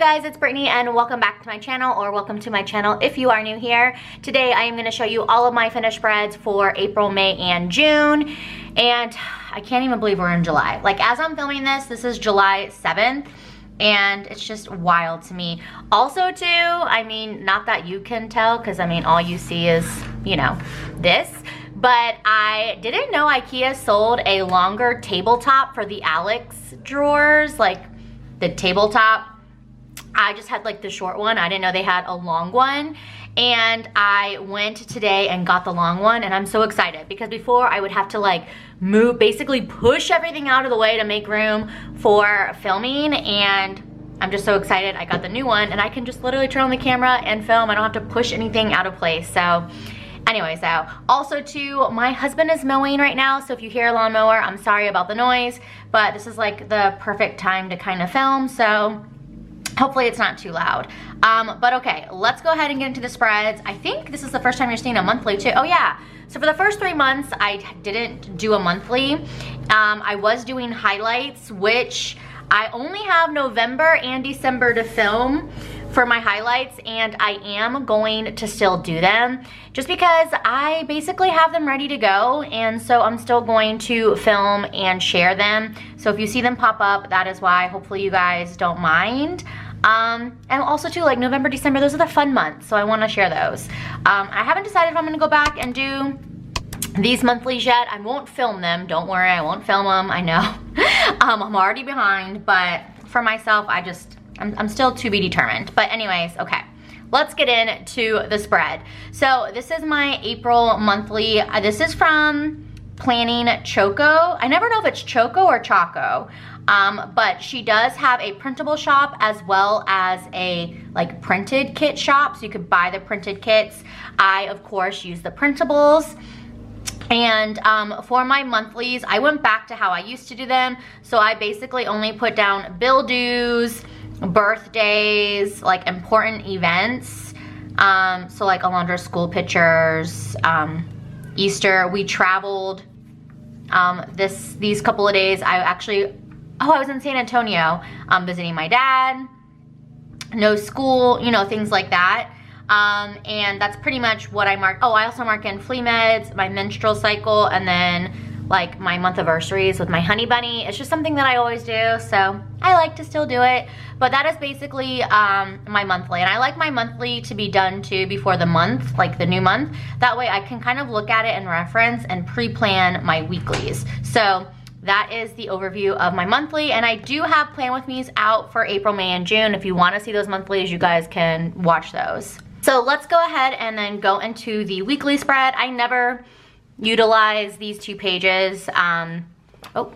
guys, it's Brittany and welcome back to my channel, or welcome to my channel if you are new here. Today I am going to show you all of my finished spreads for April, May, and June. And I can't even believe we're in July. Like, as I'm filming this, this is July 7th. And it's just wild to me. Also too, I mean, not that you can tell, because I mean, all you see is, you know, this. But I didn't know IKEA sold a longer tabletop for the Alex drawers, like the tabletop. I just had like the short one. I didn't know they had a long one. And I went today and got the long one, and I'm so excited because before I would have to like move, basically push everything out of the way to make room for filming, and I'm just so excited I got the new one, and I can just literally turn on the camera and film. I don't have to push anything out of place. So anyway, so also too, my husband is mowing right now, so if you hear a lawnmower, I'm sorry about the noise, but this is like the perfect time to kind of film, so hopefully it's not too loud. But okay, let's go ahead and get into the spreads. I think this is the first time you're seeing a monthly too. Oh yeah, so for the first 3 months, I didn't do a monthly. I was doing highlights, which I only have November and December to film for my highlights, and I am going to still do them just because I basically have them ready to go, and so I'm still going to film and share them. So if you see them pop up, that is why. Hopefully you guys don't mind. And also too, like November, December, those are the fun months, so I want to share those. I haven't decided if I'm going to go back and do these monthlies yet. I won't film them, don't worry, I won't film them, I know. I'm already behind, but for myself, I'm still to be determined. But anyways, okay, let's get into the spread. So this is my April monthly. This is from Planning Choco. I never know if it's Choco or Choco, but she does have a printable shop as well as a like printed kit shop, so you could buy the printed kits. I of course use the printables. And for my monthlies, I went back to how I used to do them. So I basically only put down bill dues, birthdays, like important events. So like Alondra's school pictures, Easter. We traveled these couple of days. I was in San Antonio visiting my dad. No school, you know, things like that. And that's pretty much what I mark. Oh, I also mark in flea meds, my menstrual cycle, and then like my month anniversaries with my honey bunny. It's just something that I always do, so I like to still do it. But that is basically my monthly, and I like my monthly to be done too before the month, like the new month. That way I can kind of look at it and reference and pre-plan my weeklies. So that is the overview of my monthly, and I do have Plan With Me's out for April, May, and June. If you want to see those monthlies, you guys can watch those. So let's go ahead and then go into the weekly spread. I never utilize these 2 pages. Oh,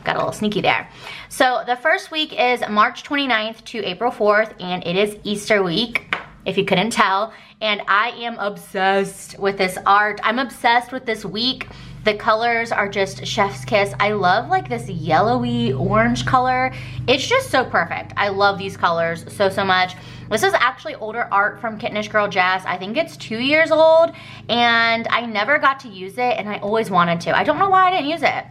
got a little sneaky there. So the first week is March 29th to April 4th, and it is Easter week, if you couldn't tell. And I am obsessed with this art. I'm obsessed with this week. The colors are just chef's kiss. I love like this yellowy orange color. It's just so perfect. I love these colors so, so much. This is actually older art from Kittenish Girl Jess. I think it's 2 years old, and I never got to use it, and I always wanted to. I don't know why I didn't use it.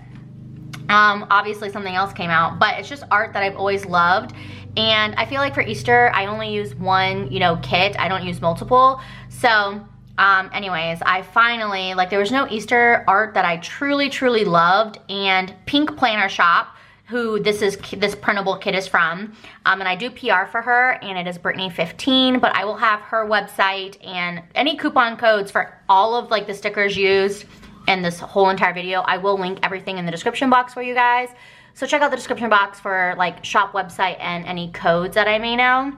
Obviously something else came out, but it's just art that I've always loved. And I feel like for Easter, I only use one, you know, kit. I don't use multiple. So anyways, I finally, like, there was no Easter art that I truly, truly loved, and Pink Planner Shop, who this printable kit is from, and I do PR for her, and it is Brittany15, but I will have her website and any coupon codes for all of like the stickers used in this whole entire video. I will link everything in the description box for you guys, so check out the description box for like shop website and any codes that I may know.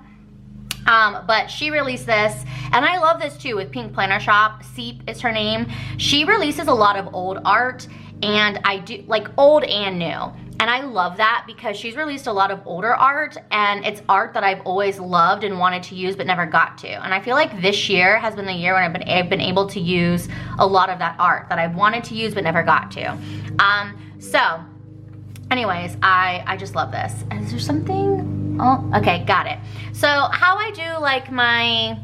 But she released this, and I love this too with Pink Planner Shop. Seep is her name. She releases a lot of old art, and I do like old and new. And I love that because she's released a lot of older art, and it's art that I've always loved and wanted to use but never got to. And I feel like this year has been the year when I've been able to use a lot of that art that I've wanted to use but never got to. So anyways, I just love this. And is there something? Oh, okay, got it. So how I do like my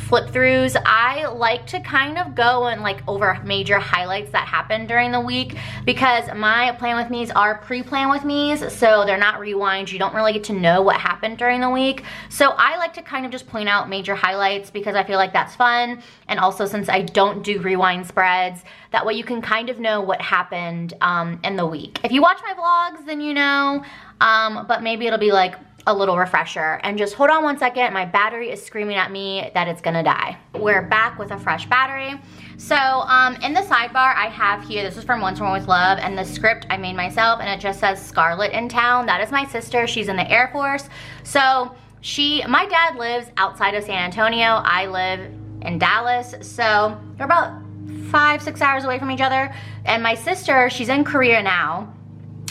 flip throughs, I like to kind of go and like over major highlights that happen during the week, because my plan with me's are pre-plan with me's, so they're not rewinds. You don't really get to know what happened during the week. So I like to kind of just point out major highlights because I feel like that's fun. And also, since I don't do rewind spreads, that way you can kind of know what happened in the week. If you watch my vlogs, then you know, but maybe it'll be like a little refresher. And just hold on one second, my battery is screaming at me that it's gonna die. We're back with a fresh battery. So in the sidebar I have here, this is from Once More With Love, and the script I made myself, and it just says Scarlett in town. That is my sister, she's in the Air Force. So my dad lives outside of San Antonio, I live in Dallas, so they're about 5-6 hours away from each other. And my sister, she's in Korea now,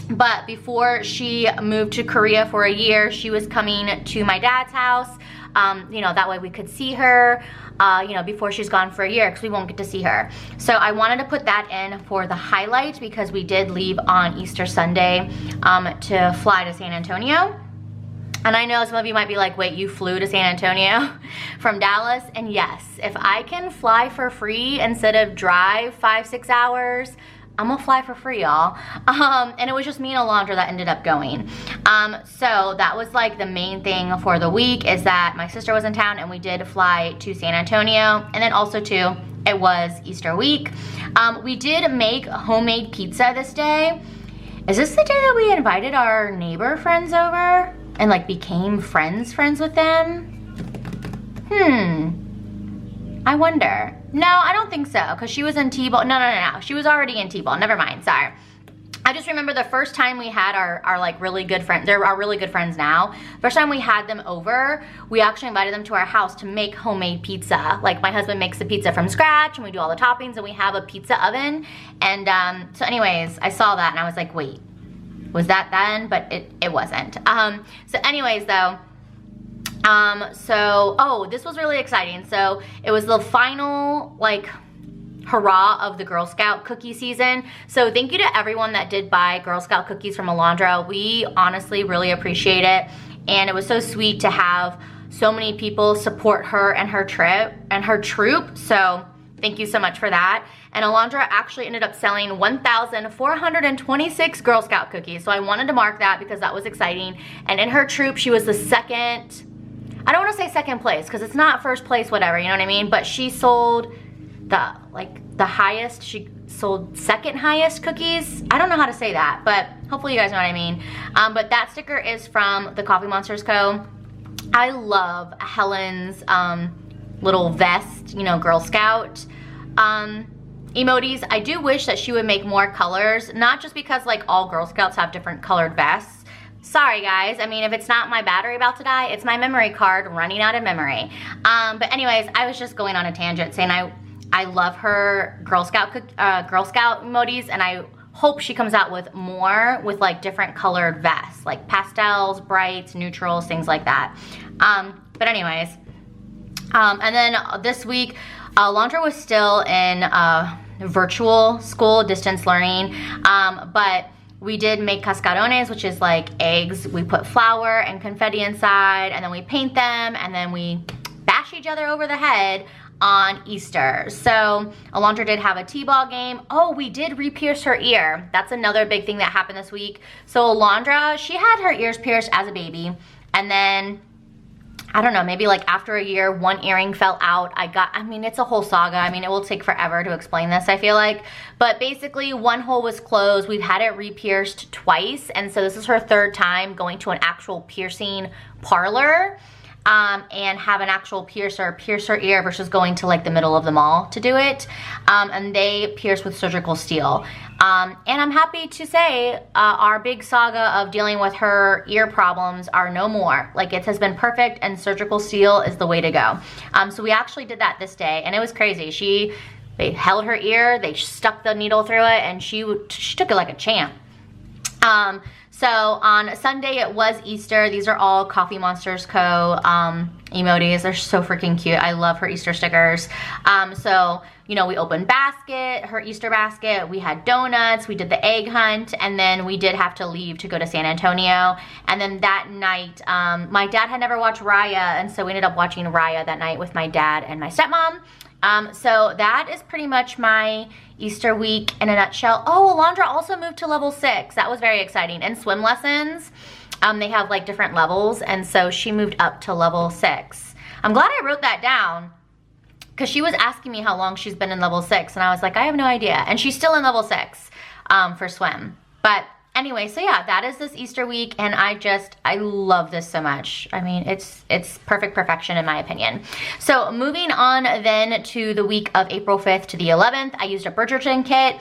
but before she moved to Korea for a year, she was coming to my dad's house. You know, that way we could see her, you know, before she's gone for a year, because we won't get to see her. So I wanted to put that in for the highlight, because we did leave on Easter Sunday to fly to San Antonio. And I know some of you might be like, wait, you flew to San Antonio from Dallas? And yes, if I can fly for free instead of drive 5-6 hours, I'm gonna fly for free, y'all. And it was just me and Alondra that ended up going. So that was like the main thing for the week, is that my sister was in town and we did fly to San Antonio. And then also too, it was Easter week. We did make homemade pizza this day. Is this the day that we invited our neighbor friends over and like became friends with them? I wonder. No, I don't think so, because she was in T-ball. No. She was already in T-ball. Never mind, sorry. I just remember the first time we had our like really good friends, they're our really good friends now. First time we had them over, we actually invited them to our house to make homemade pizza. Like my husband makes the pizza from scratch and we do all the toppings, and we have a pizza oven. And so anyways, I saw that and I was like, wait, was that then? But it wasn't. So anyways though, this was really exciting. So it was the final like hurrah of the Girl Scout cookie season. So thank you to everyone that did buy Girl Scout cookies from Alondra. We honestly really appreciate it. And it was so sweet to have so many people support her and her trip and her troop. So thank you so much for that. And Alondra actually ended up selling 1,426 Girl Scout cookies. So I wanted to mark that because that was exciting. And in her troop, she was the second, I don't want to say second place because it's not first place, whatever, you know what I mean? But she sold the highest, she sold second highest cookies. I don't know how to say that, but hopefully you guys know what I mean. But that sticker is from the Coffee Monsters Co. I love Helen's little vest, you know, Girl Scout emotes. I do wish that she would make more colors, not just because like all Girl Scouts have different colored vests. Sorry guys, I mean, if it's not my battery about to die, it's my memory card running out of memory. But anyways, I was just going on a tangent saying I love her Girl Scout emotes, and I hope she comes out with more with like different colored vests, like pastels, brights, neutrals, things like that. But anyways, and then this week, Alondra was still in virtual school, distance learning, but we did make cascarones, which is like eggs. We put flour and confetti inside, and then we paint them, and then we bash each other over the head on Easter. So Alondra did have a t-ball game. Oh, we did re-pierce her ear. That's another big thing that happened this week. So Alondra, she had her ears pierced as a baby, and then I don't know, maybe like after a year, one earring fell out. I mean, it's a whole saga. I mean, it will take forever to explain this, I feel like. But basically, one hole was closed. We've had it re-pierced twice. And so this is her third time going to an actual piercing parlor and have an actual piercer pierce her ear versus going to like the middle of the mall to do it. And they pierce with surgical steel. And I'm happy to say our big saga of dealing with her ear problems are no more. Like, it has been perfect, and surgical steel is the way to go. So we actually did that this day, and it was crazy. They held her ear, they stuck the needle through it, and she took it like a champ. So on Sunday it was Easter. These are all Coffee Monsters Co. Emotes. They're so freaking cute. I love her Easter stickers. So, you know, we opened basket, her Easter basket. We had donuts. We did the egg hunt. And then we did have to leave to go to San Antonio. And then that night, my dad had never watched Raya. And so we ended up watching Raya that night with my dad and my stepmom. So that is pretty much my Easter week in a nutshell. Oh, Alondra also moved to level 6. That was very exciting. And swim lessons, they have like different levels. And so she moved up to level 6. I'm glad I wrote that down because she was asking me how long she's been in level 6. And I was like, I have no idea. And she's still in level 6 for swim. But anyway, so yeah, that is this Easter week, and I love this so much. I mean, it's perfect perfection in my opinion. So moving on then to the week of April 5th to the 11th, I used a Bridgerton kit.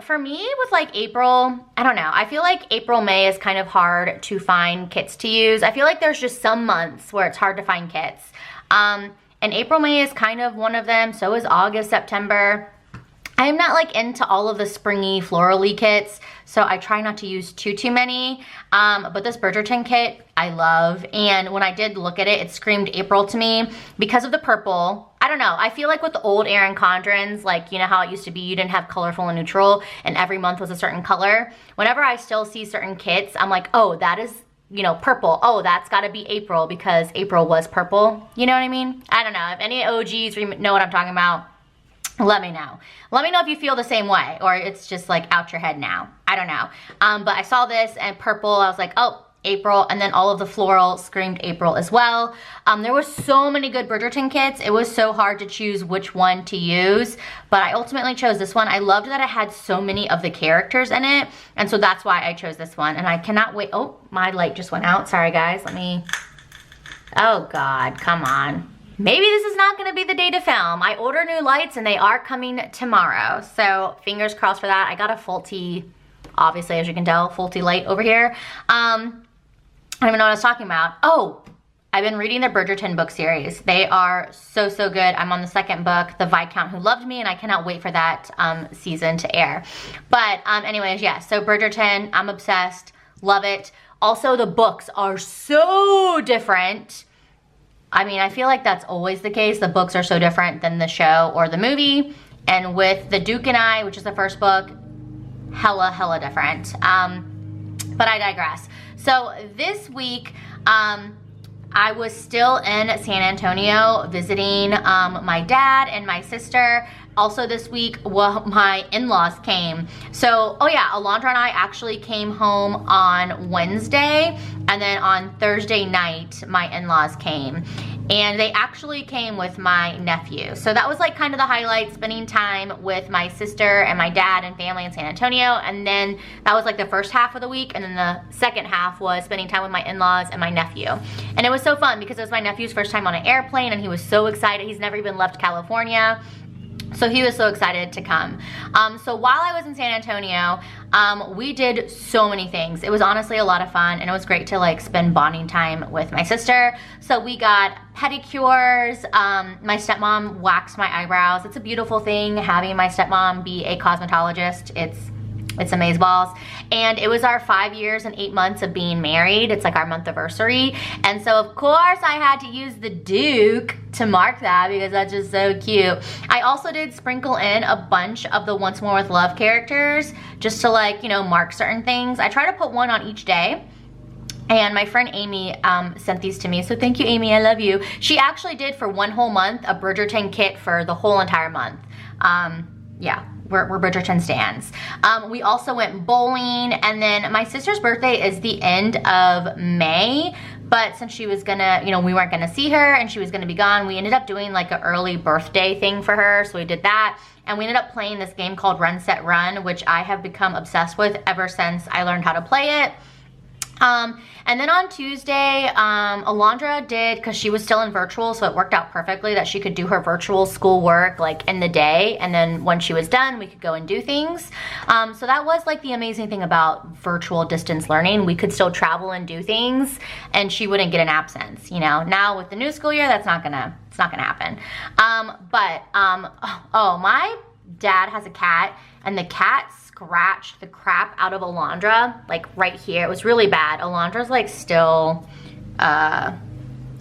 For me with like April, I don't know. I feel like April, May is kind of hard to find kits to use. I feel like there's just some months where it's hard to find kits. And April, May is kind of one of them. So is August, September. I am not like into all of the springy florally kits, so I try not to use too many. But this Bridgerton kit, I love. And when I did look at it, it screamed April to me because of the purple. I don't know. I feel like with the old Erin Condrens, like, you know how it used to be, you didn't have colorful and neutral, and every month was a certain color. Whenever I still see certain kits, I'm like, oh, that is, you know, purple. Oh, that's gotta be April because April was purple. You know what I mean? I don't know. If any OGs know what I'm talking about, let me know. Let me know if you feel the same way or it's just like out your head now. I don't know. But I saw this and purple, I was like, oh, April. And then all of the floral screamed April as well. There were so many good Bridgerton kits. It was so hard to choose which one to use, but I ultimately chose this one. I loved that it had so many of the characters in it. And so that's why I chose this one. And I cannot wait. Oh, my light just went out. Sorry guys, oh God, come on. Maybe this is not gonna be the day to film. I order new lights and they are coming tomorrow. So fingers crossed for that. I got a faulty, obviously as you can tell, faulty light over here. I don't even know what I was talking about. Oh, I've been reading the Bridgerton book series. They are so good. I'm on the second book, The Viscount Who Loved Me, and I cannot wait for that season to air. But anyways, yeah, so Bridgerton, I'm obsessed, love it. Also, the books are so different. I mean, I feel like that's always the case. The books are so different than the show or the movie. And with The Duke and I, which is the first book, hella different. But I digress. So this week, I was still in San Antonio visiting my dad and my sister. Also this week, well, my in-laws came. So, oh yeah, Alondra and I actually came home on Wednesday, and then on Thursday night, my in-laws came. And they actually came with my nephew. So that was like kind of the highlight, spending time with my sister and my dad and family in San Antonio. And then that was like the first half of the week. And then the second half was spending time with my in-laws and my nephew. And it was so fun because it was my nephew's first time on an airplane and he was so excited. He's never even left California. So he was so excited to come. So while I was in San Antonio, we did so many things. It was honestly a lot of fun, and it was great to like spend bonding time with my sister. So we got pedicures. My stepmom waxed my eyebrows. It's a beautiful thing having my stepmom be a cosmetologist. It's amazeballs. And it was our 5 years and 8 months of being married. It's like our month anniversary. And so of course I had to use the Duke to mark that because that's just so cute. I also did sprinkle in a bunch of the Once More With Love characters just to like, you know, mark certain things. I try to put one on each day. And my friend Amy sent these to me. So thank you, Amy, I love you. She actually did for one whole month a Bridgerton kit for the whole entire month. Yeah. We're Bridgerton stans. We also went bowling, and then my sister's birthday is the end of May, but since she was gonna, you know, we weren't gonna see her and she was gonna be gone, we ended up doing like an early birthday thing for her, so we did that, and we ended up playing this game called Run Set Run, which I have become obsessed with ever since I learned how to play it. And then on Tuesday, Alondra did, because she was still in virtual, so it worked out perfectly that she could do her virtual school work like in the day, and then when she was done, we could go and do things. So that was like the amazing thing about virtual distance learning. We could still travel and do things, and she wouldn't get an absence, you know. Now with the new school year, it's not gonna happen. Oh, my dad has a cat, and the cat scratched the crap out of Alondra, like right here. It was really bad. Alondra's like still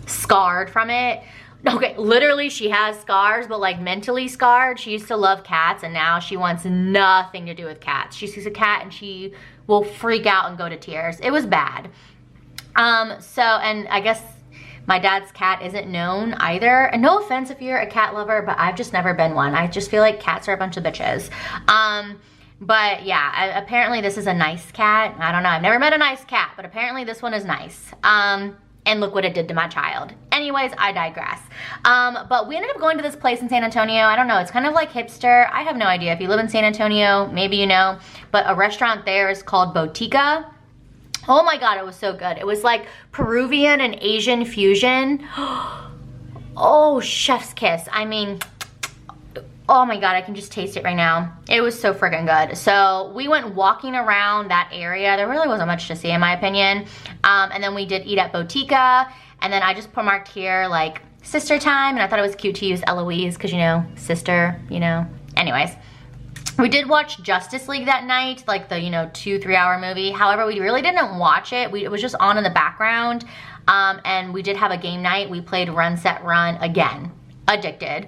scarred from it. Okay, literally she has scars, but like mentally scarred. She used to love cats and now she wants nothing to do with cats. She sees a cat and she will freak out and go to tears. It was bad. And I guess my dad's cat isn't known either. And no offense if you're a cat lover, but I've just never been one. I just feel like cats are a bunch of bitches. But yeah, apparently this is a nice cat. I don't know, I've never met a nice cat, but apparently this one is nice. And look what it did to my child. Anyways, I digress. But we ended up going to this place in San Antonio. I don't know, it's kind of like hipster. I have no idea. If you live in San Antonio, maybe you know. But a restaurant there is called Botica. Oh my God, it was so good. It was like Peruvian and Asian fusion. Oh, chef's kiss. I mean, oh my God, I can just taste it right now. It was so friggin' good. So we went walking around that area. There really wasn't much to see in my opinion. And then we did eat at Botica. And then I just marked here like sister time. And I thought it was cute to use Eloise because, you know, sister, you know. Anyways, we did watch Justice League that night, like the, you know, 2-3 hour movie. However, we really didn't watch it. It was just on in the background. And we did have a game night. We played Run, Set, Run again. Addicted.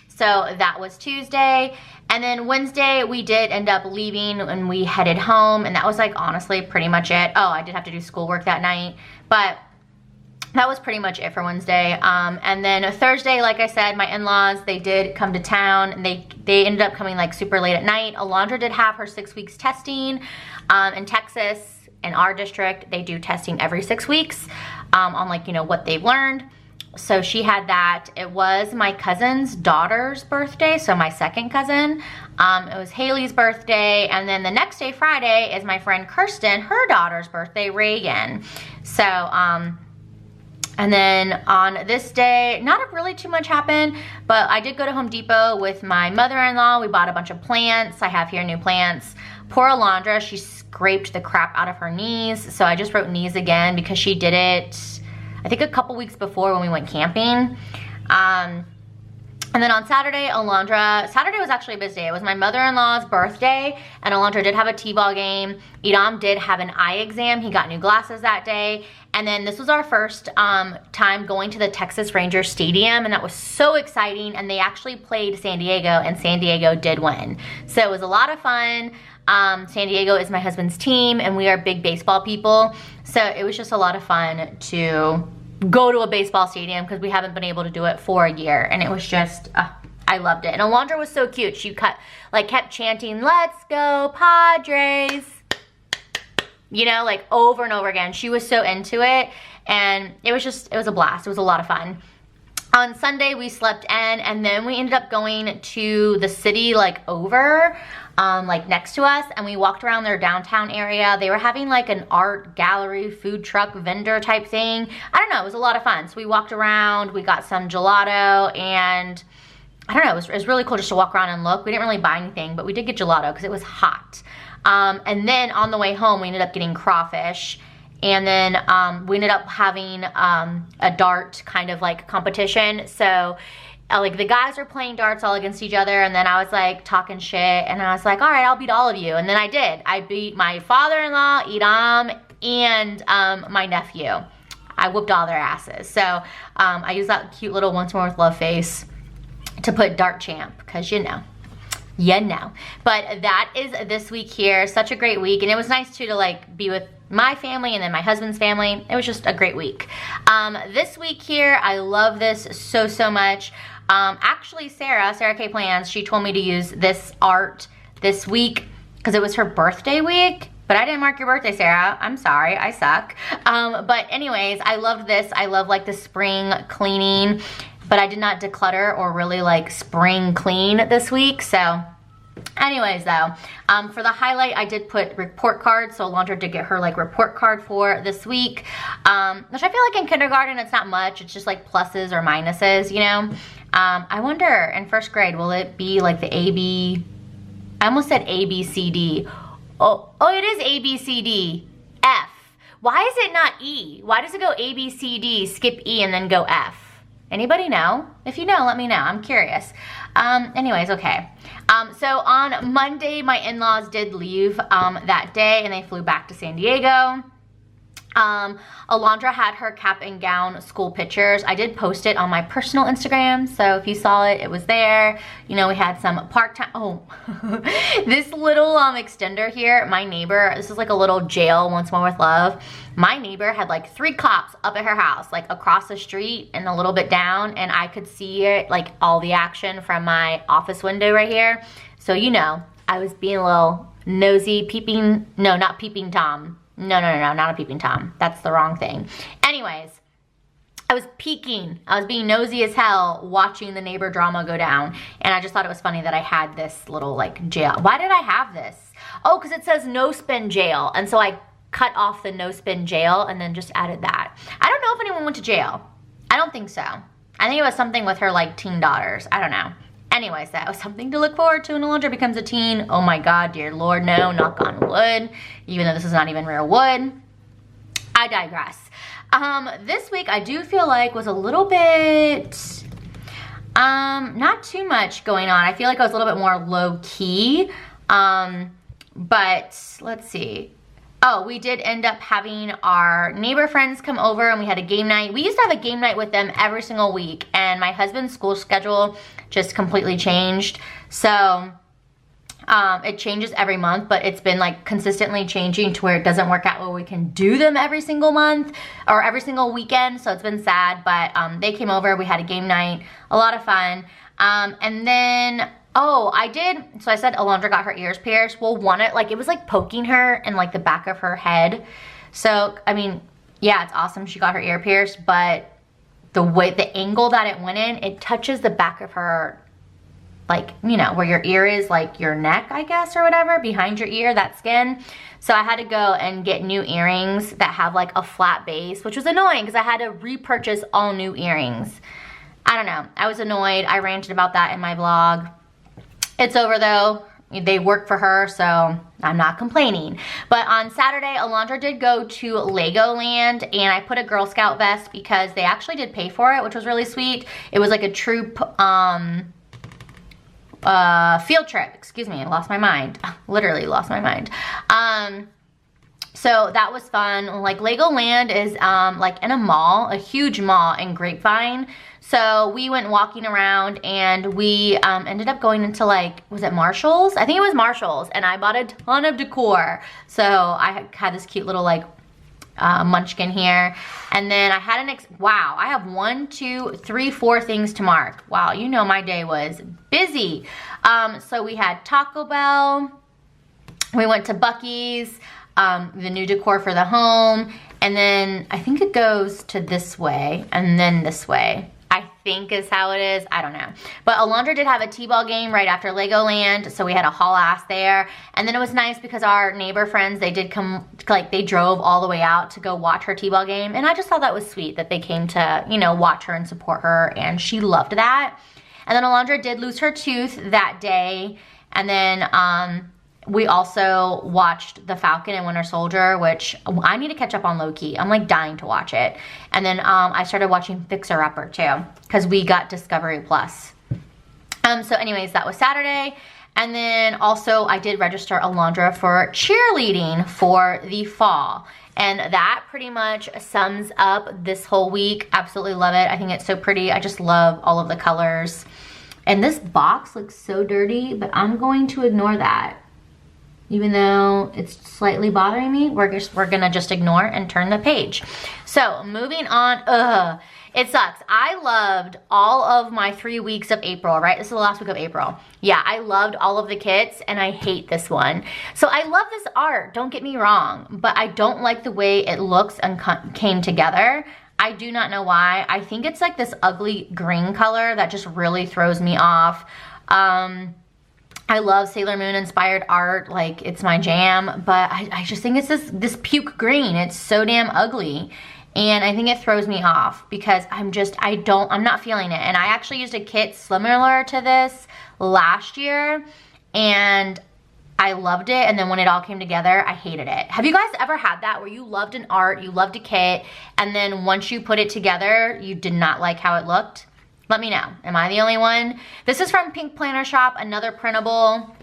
So that was Tuesday. And then Wednesday, we did end up leaving and we headed home. And that was like, honestly, pretty much it. Oh, I did have to do schoolwork that night. But that was pretty much it for Wednesday. And then Thursday, like I said, my in-laws, they did come to town. And they ended up coming like super late at night. Alondra did have her 6 weeks testing. In Texas, in our district, they do testing every 6 weeks on like, you know, what they've learned. So she had that. It was my cousin's daughter's birthday, so my second cousin. It was Haley's birthday, and then the next day, Friday, is my friend Kirsten, her daughter's birthday, Reagan. So, and then on this day, not really too much happened, but I did go to Home Depot with my mother-in-law. We bought a bunch of plants. I have here new plants. Poor Alondra, she scraped the crap out of her knees, so I just wrote knees again because she did it I think a couple weeks before when we went camping. And then on Saturday, Saturday was actually a busy day. It was my mother-in-law's birthday, and Alondra did have a t-ball game. Idam did have an eye exam. He got new glasses that day. And then this was our first time going to the Texas Rangers Stadium, and that was so exciting. And they actually played San Diego, and San Diego did win. So it was a lot of fun. San Diego is my husband's team, and we are big baseball people. So it was just a lot of fun to go to a baseball stadium because we haven't been able to do it for a year. And it was just, I loved it. And Alondra was so cute. She kept chanting, "Let's go Padres." You know, like over and over again. She was so into it. And it was a blast. It was a lot of fun. On Sunday, we slept in, and then we ended up going to the city, like over, like next to us, and we walked around their downtown area. They were having like an art gallery, food truck vendor type thing. I don't know, it was a lot of fun. So we walked around, we got some gelato, and I don't know, it was really cool just to walk around and look. We didn't really buy anything, but we did get gelato because it was hot. And then on the way home, we ended up getting crawfish. And then we ended up having a dart kind of like competition. So like the guys were playing darts all against each other, and then I was like talking shit, and I was like, all right, I'll beat all of you. And then I did. I beat my father-in-law, Idam, and my nephew. I whooped all their asses. So I used that cute little Once More with Love face to put Dart Champ, because you know. But that is this week here. Such a great week, and it was nice too to like be with my family and then my husband's family. It was just a great week. This week here, I love this so much. Actually, Sarah K Plans, she told me to use this art this week because it was her birthday week. But I didn't mark your birthday, Sarah. I'm sorry, I suck. But anyways, I loved this. I love like the spring cleaning, but I did not declutter or really like spring clean this week. So anyways though, for the highlight, I did put report cards. So Alondra did get her like report card for this week, which I feel like in kindergarten, it's not much. It's just like pluses or minuses, you know? I wonder in first grade, will it be like the I almost said ABCD. Oh, it is ABCD, F. Why is it not E? Why does it go ABCD, skip E, and then go F? Anybody know? If you know, let me know. I'm curious. Anyways, okay. So on Monday, my in-laws did leave that day, and they flew back to San Diego. Alondra had her cap and gown school pictures. I did post it on my personal Instagram, so if you saw it, it was there. You know, we had some park time. Oh, this little extender here, my neighbor, this is like a little jail, Once More with Love. My neighbor had like 3 cops up at her house, like across the street and a little bit down, and I could see it, like all the action from my office window right here. So, you know, I was being a little nosy, peeping, no, not peeping Tom. No, not a peeping Tom. That's the wrong thing. Anyways, I was peeking. I was being nosy as hell watching the neighbor drama go down. And I just thought it was funny that I had this little like jail. Why did I have this? Oh, because it says no spin jail. And so I cut off the no spin jail and then just added that. I don't know if anyone went to jail. I don't think so. I think it was something with her like teen daughters. I don't know. Anyways, that was something to look forward to when Alondra becomes a teen. Oh my God, dear Lord, no, knock on wood. Even though this is not even real wood. I digress. This week I do feel like was a little bit, not too much going on. I feel like I was a little bit more low key. But let's see. Oh, we did end up having our neighbor friends come over and we had a game night. We used to have a game night with them every single week, and my husband's school schedule just completely changed. So it changes every month, but it's been like consistently changing to where it doesn't work out where we can do them every single month or every single weekend. So it's been sad, but they came over, we had a game night, a lot of fun. And then, oh, I did, so I said Alondra got her ears pierced. Well, it was like poking her in like the back of her head. So, I mean, yeah, it's awesome she got her ear pierced, but the angle that it went in, it touches the back of her, like, you know, where your ear is, like your neck, I guess, or whatever, behind your ear, that skin. So I had to go and get new earrings that have like a flat base, which was annoying because I had to repurchase all new earrings. I don't know, I was annoyed. I ranted about that in my vlog. It's over though. They work for her, so I'm not complaining. But on Saturday, Alondra did go to Legoland, and I put a Girl Scout vest because they actually did pay for it, which was really sweet. It was like a troop field trip. Excuse me, I lost my mind. Literally lost my mind. So that was fun. Like Legoland is like in a mall, a huge mall in Grapevine. So we went walking around and we ended up going into like, was it Marshall's? I think it was Marshall's, and I bought a ton of decor. So I had this cute little like munchkin here. And then I had wow, I have 1, 2, 3, 4 things to mark. Wow, you know my day was busy. So we had Taco Bell. We went to Buc-ee's. The new decor for the home, and then I think it goes to this way and then this way, I think is how it is. I don't know. But Alondra did have a t-ball game right after Legoland, so we had a haul ass there. And then it was nice because our neighbor friends, they did come, like they drove all the way out to go watch her t-ball game, and I just thought that was sweet that they came to, you know, watch her and support her, and she loved that. And then Alondra did lose her tooth that day, and then we also watched The Falcon and Winter Soldier, which I need to catch up on low-key. I'm like dying to watch it. And then I started watching Fixer Upper too, because we got Discovery Plus. So anyways, that was Saturday. And then also I did register Alondra for cheerleading for the fall. And that pretty much sums up this whole week. Absolutely love it. I think it's so pretty. I just love all of the colors. And this box looks so dirty, but I'm going to ignore that. Even though it's slightly bothering me, we're gonna just ignore and turn the page. So moving on, it sucks. I loved all of my 3 weeks of April, right? This is the last week of April. Yeah, I loved all of the kits, and I hate this one. So I love this art, don't get me wrong, but I don't like the way it looks and came together. I do not know why. I think it's like this ugly green color that just really throws me off. I love Sailor Moon inspired art, like it's my jam, but I just think it's this puke green. It's so damn ugly, and I think it throws me off because I'm not feeling it. And I actually used a kit similar to this last year, and I loved it, and then when it all came together, I hated it. Have you guys ever had that where you loved an art, you loved a kit, and then once you put it together, you did not like how it looked? Let me know. Am I the only one? This is from Pink Planner Shop, another printable.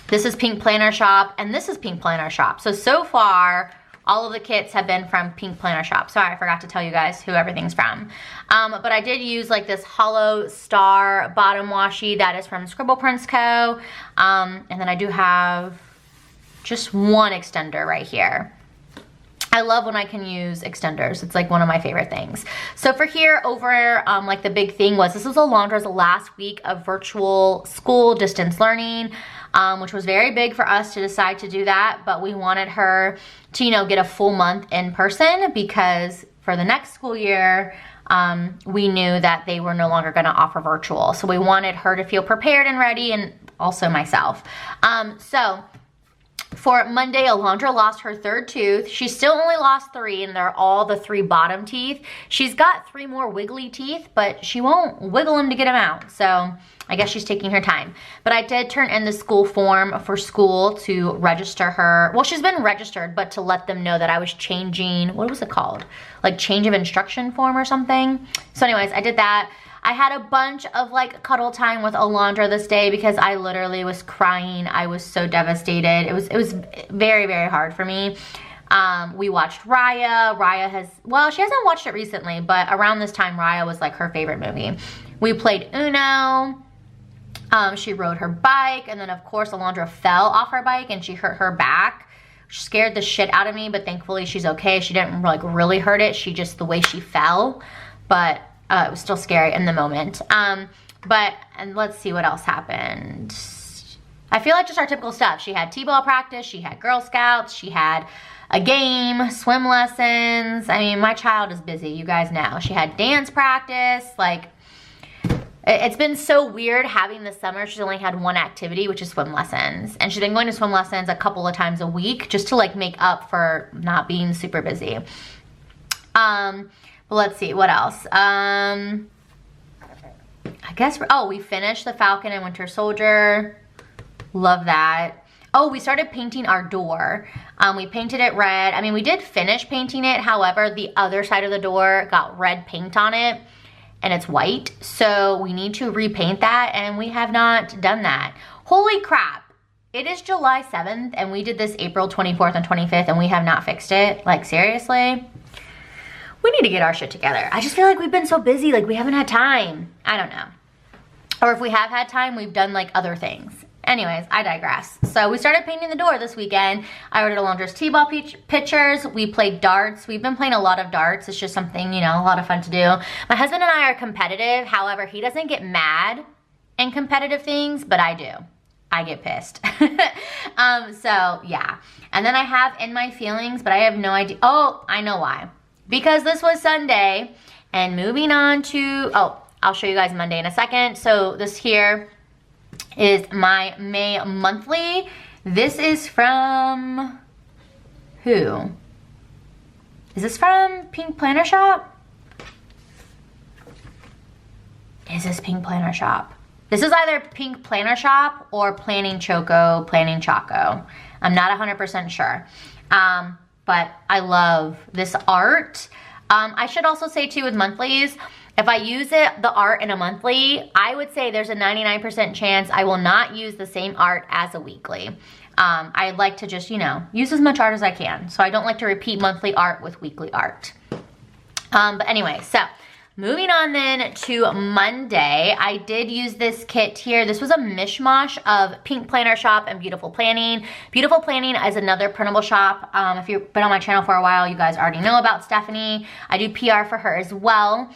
This is Pink Planner Shop, and this is Pink Planner Shop. So far, all of the kits have been from Pink Planner Shop. Sorry, I forgot to tell you guys who everything's from. But I did use like this hollow star bottom washi that is from Scribble Prints Co. And then I do have just one extender right here. I love when I can use extenders. It's like one of my favorite things. So for here, over like the big thing was, this was Alondra's last week of virtual school distance learning, which was very big for us to decide to do that, but we wanted her to, you know, get a full month in person because for the next school year, we knew that they were no longer gonna offer virtual. So we wanted her to feel prepared and ready, and also myself. So for Monday, Alondra lost her third tooth. She still only lost 3, and they're all the 3 bottom teeth. She's got 3 more wiggly teeth, but she won't wiggle them to get them out. So I guess she's taking her time. But I did turn in the school form for school to register her. Well, she's been registered, but to let them know that I was changing, what was it called? Like change of instruction form or something. So anyways, I did that. I had a bunch of like cuddle time with Alondra this day because I literally was crying. I was so devastated. It was very, very hard for me. We watched Raya. Raya has, well, she hasn't watched it recently, but around this time, Raya was like her favorite movie. We played Uno. She rode her bike, and then of course Alondra fell off her bike and she hurt her back. She scared the shit out of me, but thankfully she's okay. She didn't like really hurt it. She just, the way she fell, but it was still scary in the moment. And let's see what else happened. I feel like just our typical stuff. She had T-ball practice, she had Girl Scouts, she had a game, swim lessons. I mean, my child is busy, you guys know. She had dance practice, like, it's been so weird having this summer. She's only had one activity, which is swim lessons. And she's been going to swim lessons a couple of times a week just to like make up for not being super busy. But let's see, what else? I guess, oh, we finished the Falcon and Winter Soldier. Love that. Oh, we started painting our door. We painted it red. I mean, we did finish painting it. However, the other side of the door got red paint on it and it's white. So we need to repaint that, and we have not done that. Holy crap. It is July 7th and we did this April 24th and 25th and we have not fixed it. Like, seriously? We need to get our shit together. I just feel like we've been so busy, like we haven't had time. I don't know. Or if we have had time, we've done like other things. Anyways, I digress. So we started painting the door this weekend. I ordered Alondra's T-ball pictures. We played darts. We've been playing a lot of darts. It's just something, you know, a lot of fun to do. My husband and I are competitive. However, he doesn't get mad in competitive things, but I do. I get pissed. So yeah. And then I have In My Feelings, but I have no idea. Oh, I know why. Because this was Sunday, and moving on to, oh, I'll show you guys Monday in a second. So this here is my May monthly. This is from, who? Is this from Pink Planner Shop? Is this Pink Planner Shop? This is either Pink Planner Shop or Planning Choco, Planning Choco. I'm not 100% sure. But I love this art. I should also say too with monthlies, if I use the art in a monthly, I would say there's a 99% chance I will not use the same art as a weekly. I like to just, you know, use as much art as I can. So I don't like to repeat monthly art with weekly art. But anyway, so moving on then to Monday, I did use this kit here. This was a mishmash of Pink Planner Shop and Beautiful Planning. Beautiful Planning is another printable shop. If you've been on my channel for a while, you guys already know about Stephanie. I do PR for her as well.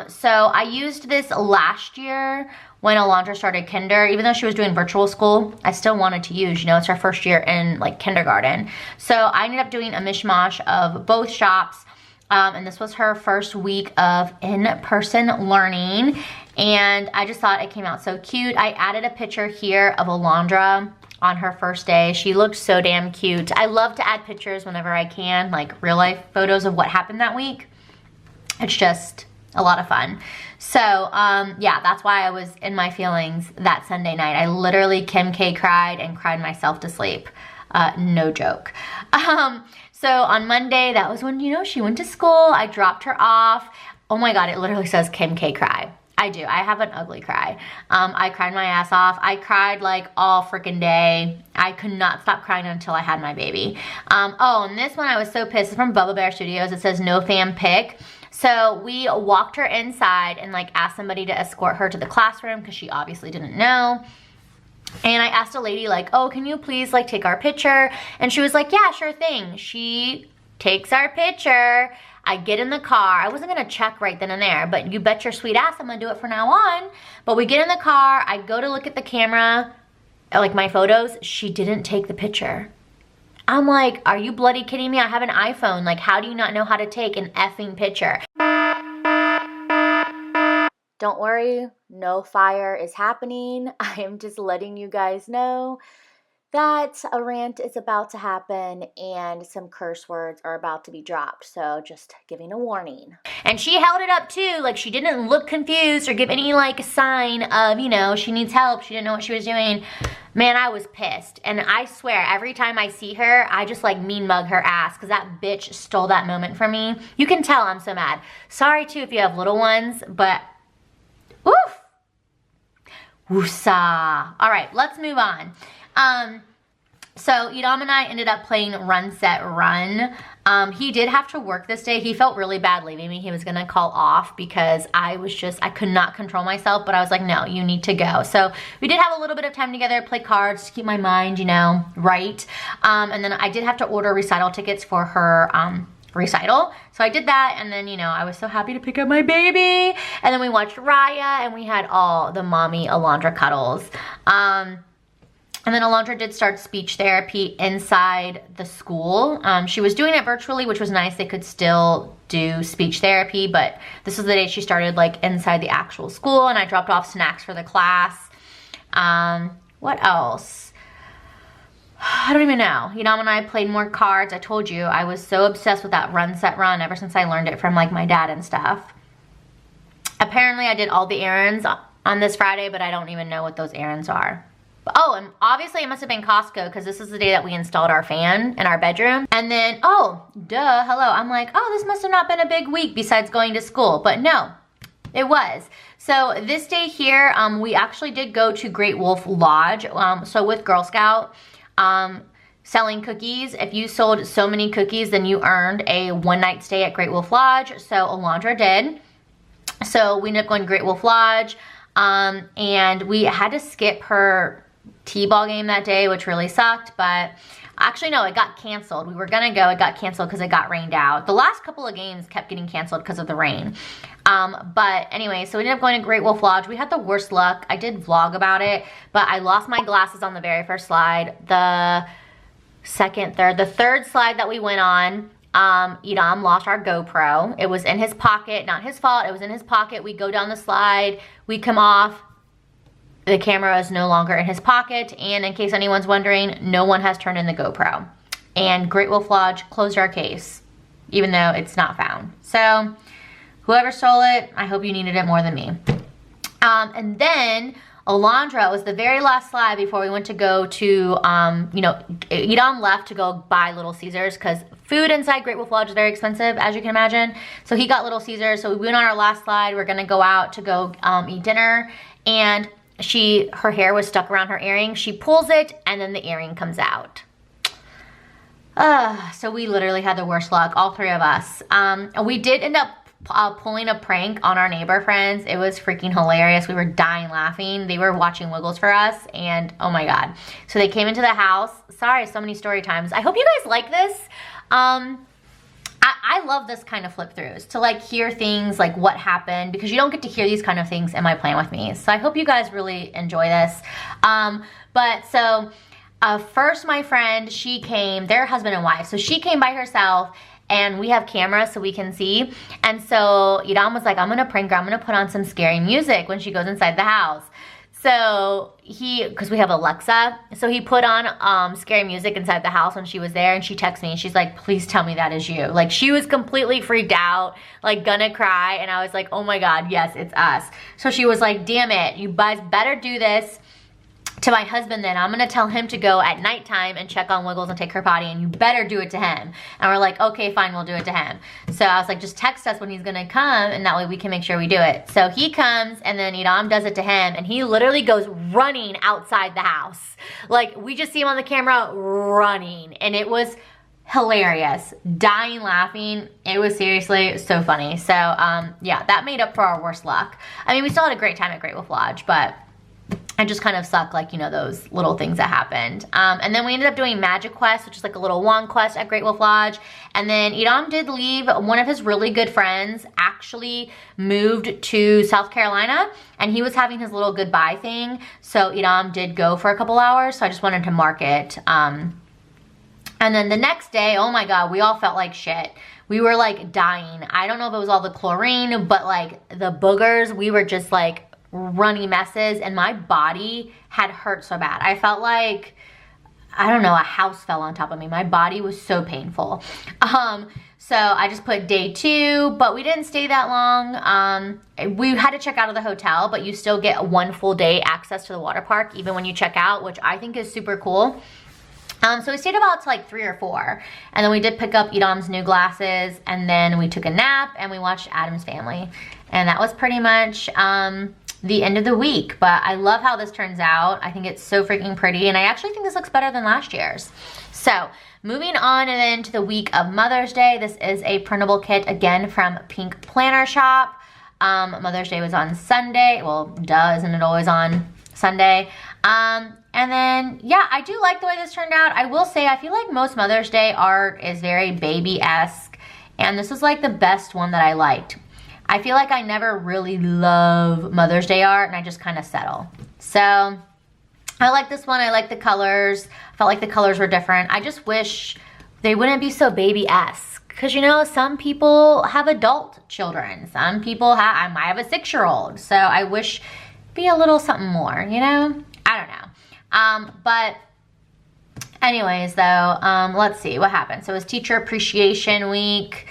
So I used this last year when Alondra started kinder. Even though she was doing virtual school, I still wanted to use, you know, it's her first year in like kindergarten. So I ended up doing a mishmash of both shops. And this was her first week of in-person learning, and I just thought it came out so cute. I added a picture here of Alondra on her first day. She looked so damn cute. I love to add pictures whenever I can, like real life photos of what happened that week. It's just a lot of fun. So, yeah, that's why I was in my feelings that Sunday night. I literally Kim K cried and cried myself to sleep. No joke. So on Monday, that was when, you know, she went to school. I dropped her off. Oh my God, it literally says Kim K cry. I do. I have an ugly cry. I cried my ass off. I cried like all freaking day. I could not stop crying until I had my baby. Oh, and this one I was so pissed. It's from Bubba Bear Studios. It says no fam pick. So we walked her inside and like asked somebody to escort her to the classroom because she obviously didn't know. And I asked a lady like, oh, can you please like take our picture? And she was like, yeah, sure thing. She takes our picture. I get in the car. I wasn't gonna check right then and there, but you bet your sweet ass I'm gonna do it from now on. But we get in the car, I go to look at the camera, like my photos, she didn't take the picture. I'm like, are you bloody kidding me? I have an iPhone. Like, how do you not know how to take an effing picture? Don't worry, no fire is happening. I am just letting you guys know that a rant is about to happen and some curse words are about to be dropped. So just giving a warning. And she held it up too. Like, she didn't look confused or give any like sign of, you know, she needs help. She didn't know what she was doing. Man, I was pissed. And I swear, every time I see her, I just like mean mug her ass because that bitch stole that moment from me. You can tell I'm so mad. Sorry too if you have little ones, but oof. Woosah. All right, let's move on. So Edom and I ended up playing Run Set Run. He did have to work this day. He felt really bad leaving me. He was gonna call off because I could not control myself, but I was like, no, you need to go. So we did have a little bit of time together, play cards to keep my mind, you know, right. And then I did have to order recital tickets for her recital. So I did that, and then, you know, I was so happy to pick up my baby. And then we watched Raya, and we had all the mommy Alondra cuddles. And then Alondra did start speech therapy inside the school. She was doing it virtually, which was nice. They could still do speech therapy, but this was the day she started like inside the actual school, and I dropped off snacks for the class. What else? I don't even know. Edom and I played more cards. I told you I was so obsessed with that Run Set Run ever since I learned it from like my dad and stuff. Apparently I did all the errands on this Friday, but I don't even know what those errands are. Oh, and obviously it must have been Costco because this is the day that we installed our fan in our bedroom. And then, oh, duh, hello. I'm like, oh, this must have not been a big week besides going to school. But no, it was. So this day here, we actually did go to Great Wolf Lodge. So with Girl Scout, selling cookies. If you sold so many cookies, then you earned a one-night stay at Great Wolf Lodge. So Alondra did. So we ended up going to Great Wolf Lodge. And we had to skip her T-ball game that day, which really sucked, but actually no, it got canceled. We were gonna go, it got canceled because it got rained out. The last couple of games kept getting canceled because of the rain. But anyway, so we ended up going to Great Wolf Lodge. We had the worst luck. I did vlog about it, but I lost my glasses on the very first slide. The third slide that we went on, Edom lost our GoPro. It was in his pocket, not his fault. It was in his pocket. We go down the slide, we come off. The camera is no longer in his pocket, and in case anyone's wondering, no one has turned in the GoPro. And Great Wolf Lodge closed our case, even though it's not found. So, whoever stole it, I hope you needed it more than me. And then, Alondra was the very last slide before we went to go to, you know, Edom left to go buy Little Caesars because food inside Great Wolf Lodge is very expensive, as you can imagine. So he got Little Caesars, so we went on our last slide. We're gonna go out to go eat dinner, and her hair was stuck around her earring. She pulls it, and then the earring comes out. So we literally had the worst luck, all three of us. We did end up pulling a prank on our neighbor friends. It was freaking hilarious. We were dying laughing. They were watching Wiggles for us, and oh my God. So they came into the house. Sorry, so many story times. I hope you guys like this. I love this kind of flip throughs, to like hear things like what happened, because you don't get to hear these kind of things in my plan with me. So I hope you guys really enjoy this. First my friend, she came, they're husband and wife. So she came by herself, and we have cameras so we can see. And so Edom was like, I'm gonna prank her. I'm gonna put on some scary music when she goes inside the house. So because we have Alexa, so he put on scary music inside the house when she was there, and she texted me and she's like, please tell me that is you. Like, she was completely freaked out, like gonna cry, and I was like, oh my God, yes, it's us. So she was like, damn it, you guys better do this to my husband then. I'm gonna tell him to go at nighttime and check on Wiggles and take her potty, and you better do it to him. And we're like, okay, fine, we'll do it to him. So I was like, just text us when he's gonna come, and that way we can make sure we do it. So he comes, and then Idam does it to him, and he literally goes running outside the house. Like, we just see him on the camera running, and it was hilarious, dying laughing. It was seriously so funny. So yeah, that made up for our worst luck. I mean, we still had a great time at Great Wolf Lodge, but I just kind of suck, like, you know, those little things that happened. And then we ended up doing Magic Quest, which is like a little wand quest at Great Wolf Lodge. And then Idam did leave. One of his really good friends actually moved to South Carolina, and he was having his little goodbye thing. So Idam did go for a couple hours, so I just wanted to mark it. And then the next day, oh my God, we all felt like shit. We were like dying. I don't know if it was all the chlorine, but like the boogers, we were just like runny messes, and my body had hurt so bad. I felt like, I don't know, a house fell on top of me. My body was so painful. So I just put day 2, but we didn't stay that long. We had to check out of the hotel, but you still get 1 full day access to the water park even when you check out, which I think is super cool. So we stayed about to like 3 or 4, and then we did pick up Idam's new glasses, and then we took a nap, and we watched Addams Family, and that was pretty much the end of the week. But I love how this turns out. I think it's so freaking pretty, and I actually think this looks better than last year's. So moving on and then to the week of Mother's Day. This is a printable kit again from Pink Planner Shop. Mother's Day was on Sunday. Well, duh, isn't it always on Sunday? And then, yeah, I do like the way this turned out. I will say, I feel like most Mother's Day art is very baby-esque, and this was like the best one that I liked. I feel like I never really love Mother's Day art, and I just kind of settle. So I like this one. I like the colors. I felt like the colors were different. I just wish they wouldn't be so baby-esque, because, you know, some people have adult children. Some people have, I might have a 6-year-old. So I wish be a little something more, you know? I don't know. But anyways, though, let's see what happened. So it was Teacher Appreciation Week.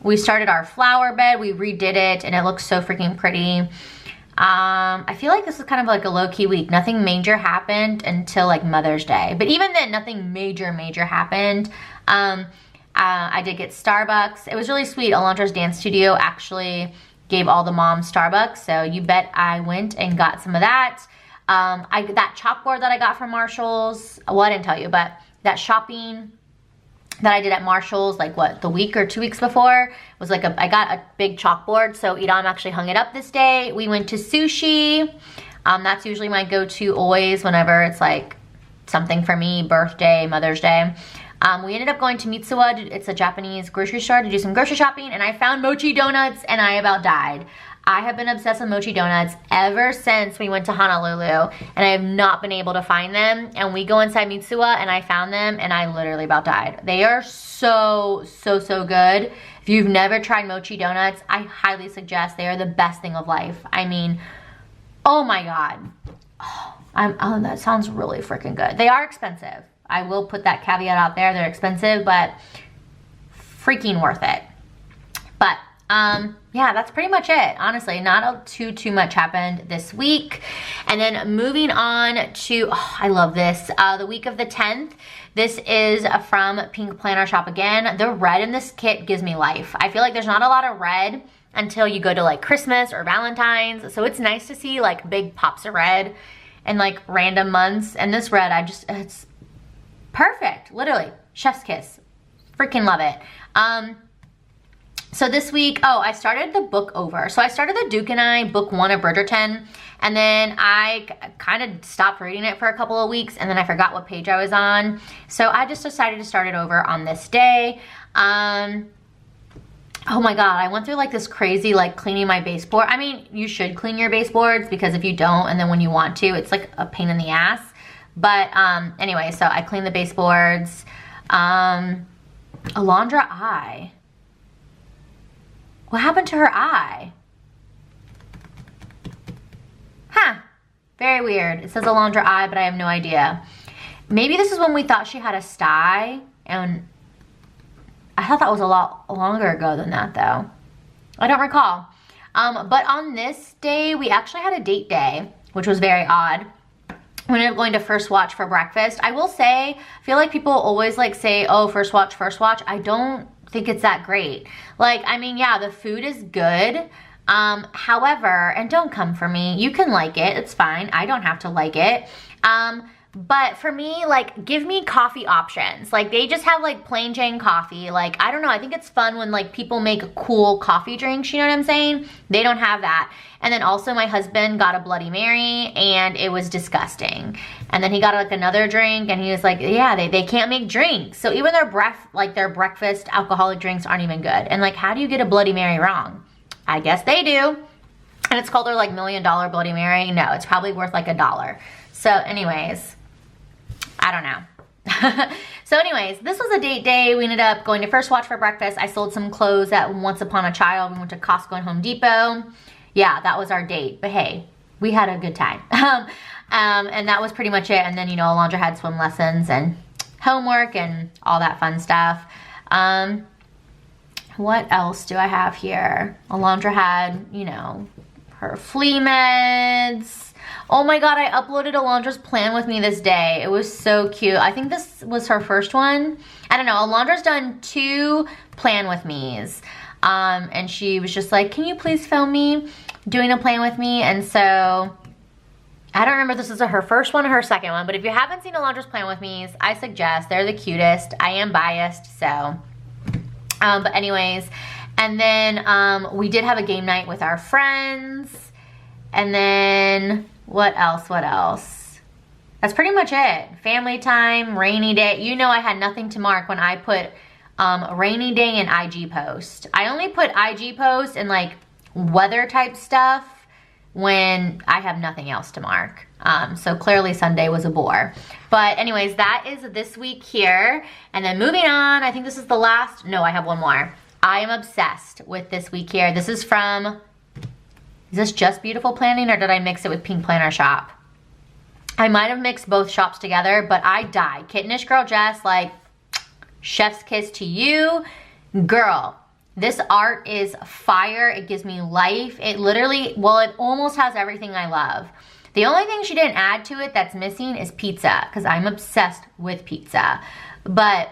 We started our flower bed. We redid it, and it looks so freaking pretty. I feel like this is kind of like a low-key week. Nothing major happened until like Mother's Day. But even then, nothing major happened. I did get Starbucks. It was really sweet. Alondra's dance studio actually gave all the moms Starbucks, so you bet I went and got some of that. That chalkboard that I got from Marshall's, well, I didn't tell you, but that shopping that I did at Marshall's, like what, the week or 2 weeks before, was like I got a big chalkboard, so Idam actually hung it up this day. We went to sushi. That's usually my go-to always whenever it's like something for me, birthday, Mother's Day. We ended up going to Mitsuwa. It's a Japanese grocery store to do some grocery shopping, and I found mochi donuts, and I about died. I have been obsessed with mochi donuts ever since we went to Honolulu, and I have not been able to find them. And we go inside Mitsuwa, and I found them, and I literally about died. They are so good. If you've never tried mochi donuts, I highly suggest. They are the best thing of life. I mean, oh my God. Oh, that sounds really freaking good. They are expensive. I will put that caveat out there. They're expensive, but freaking worth it. But yeah, that's pretty much it. Honestly, not too much happened this week. And then moving on to, oh, I love this, the week of the 10th. This is from Pink Planner Shop again. The red in this kit gives me life. I feel like there's not a lot of red until you go to like Christmas or Valentine's. So it's nice to see like big pops of red in like random months. And this red, it's perfect, literally, chef's kiss. Freaking love it. So this week, oh, I started the book over. So I started the Duke and I book 1 of Bridgerton, and then I kind of stopped reading it for a couple of weeks, and then I forgot what page I was on. So I just decided to start it over on this day. Oh my God, I went through like this crazy like cleaning my baseboard. I mean, you should clean your baseboards, because if you don't, and then when you want to, it's like a pain in the ass. But anyway, so I cleaned the baseboards. Alondra eye. What happened to her eye? Very weird. It says Alondra I, but I have no idea. Maybe this is when we thought she had a sty, and I thought that was a lot longer ago than that though. I don't recall. But on this day, we actually had a date day, which was very odd. We ended up going to First Watch for breakfast. I will say, I feel like people always like say, oh, First Watch, First Watch. I don't think it's that great. Like, I mean, yeah, the food is good. However, and don't come for me, you can like it, it's fine. I don't have to like it. But for me, like, give me coffee options. Like, they just have like plain Jane coffee. Like, I don't know, I think it's fun when like people make cool coffee drinks, you know what I'm saying? They don't have that. And then also my husband got a Bloody Mary and it was disgusting. And then he got like another drink and he was like, yeah, they can't make drinks. So even their breakfast alcoholic drinks aren't even good. And like, how do you get a Bloody Mary wrong? I guess they do. And it's called their like $1 million Bloody Mary. No, it's probably worth like $1. So anyways, I don't know. So anyways, this was a date day. We ended up going to First Watch for breakfast. I sold some clothes at Once Upon a Child. We went to Costco and Home Depot. Yeah, that was our date. But hey, we had a good time. And that was pretty much it. And then, you know, Alondra had swim lessons and homework and all that fun stuff. What else do I have here? Alondra had, you know, her flea meds. Oh my God, I uploaded Alondra's plan with me this day. It was so cute. I think this was her first one. I don't know. Alondra's done 2 plan with me's. And she was just like, can you please film me doing a plan with me? And so I don't remember if this is her first one or her second one, but if you haven't seen Alondra's plan with me's, I suggest. They're the cutest. I am biased, so. But anyways, and then we did have a game night with our friends. And then what else? What else? That's pretty much it. Family time, rainy day. You know I had nothing to mark when I put rainy day and IG post. I only put IG post and like weather type stuff when I have nothing else to mark. So clearly Sunday was a bore. But anyways, that is this week here. And then moving on, I think this is the last. No, I have one more. I am obsessed with this week here. This is from, is this just Beautiful Planning or did I mix it with Pink Planner Shop? I might have mixed both shops together, but I died. Kittenish Girl Jess, like, chef's kiss to you. Girl, this art is fire. It gives me life. It literally, well, it almost has everything I love. The only thing she didn't add to it that's missing is pizza, because I'm obsessed with pizza. But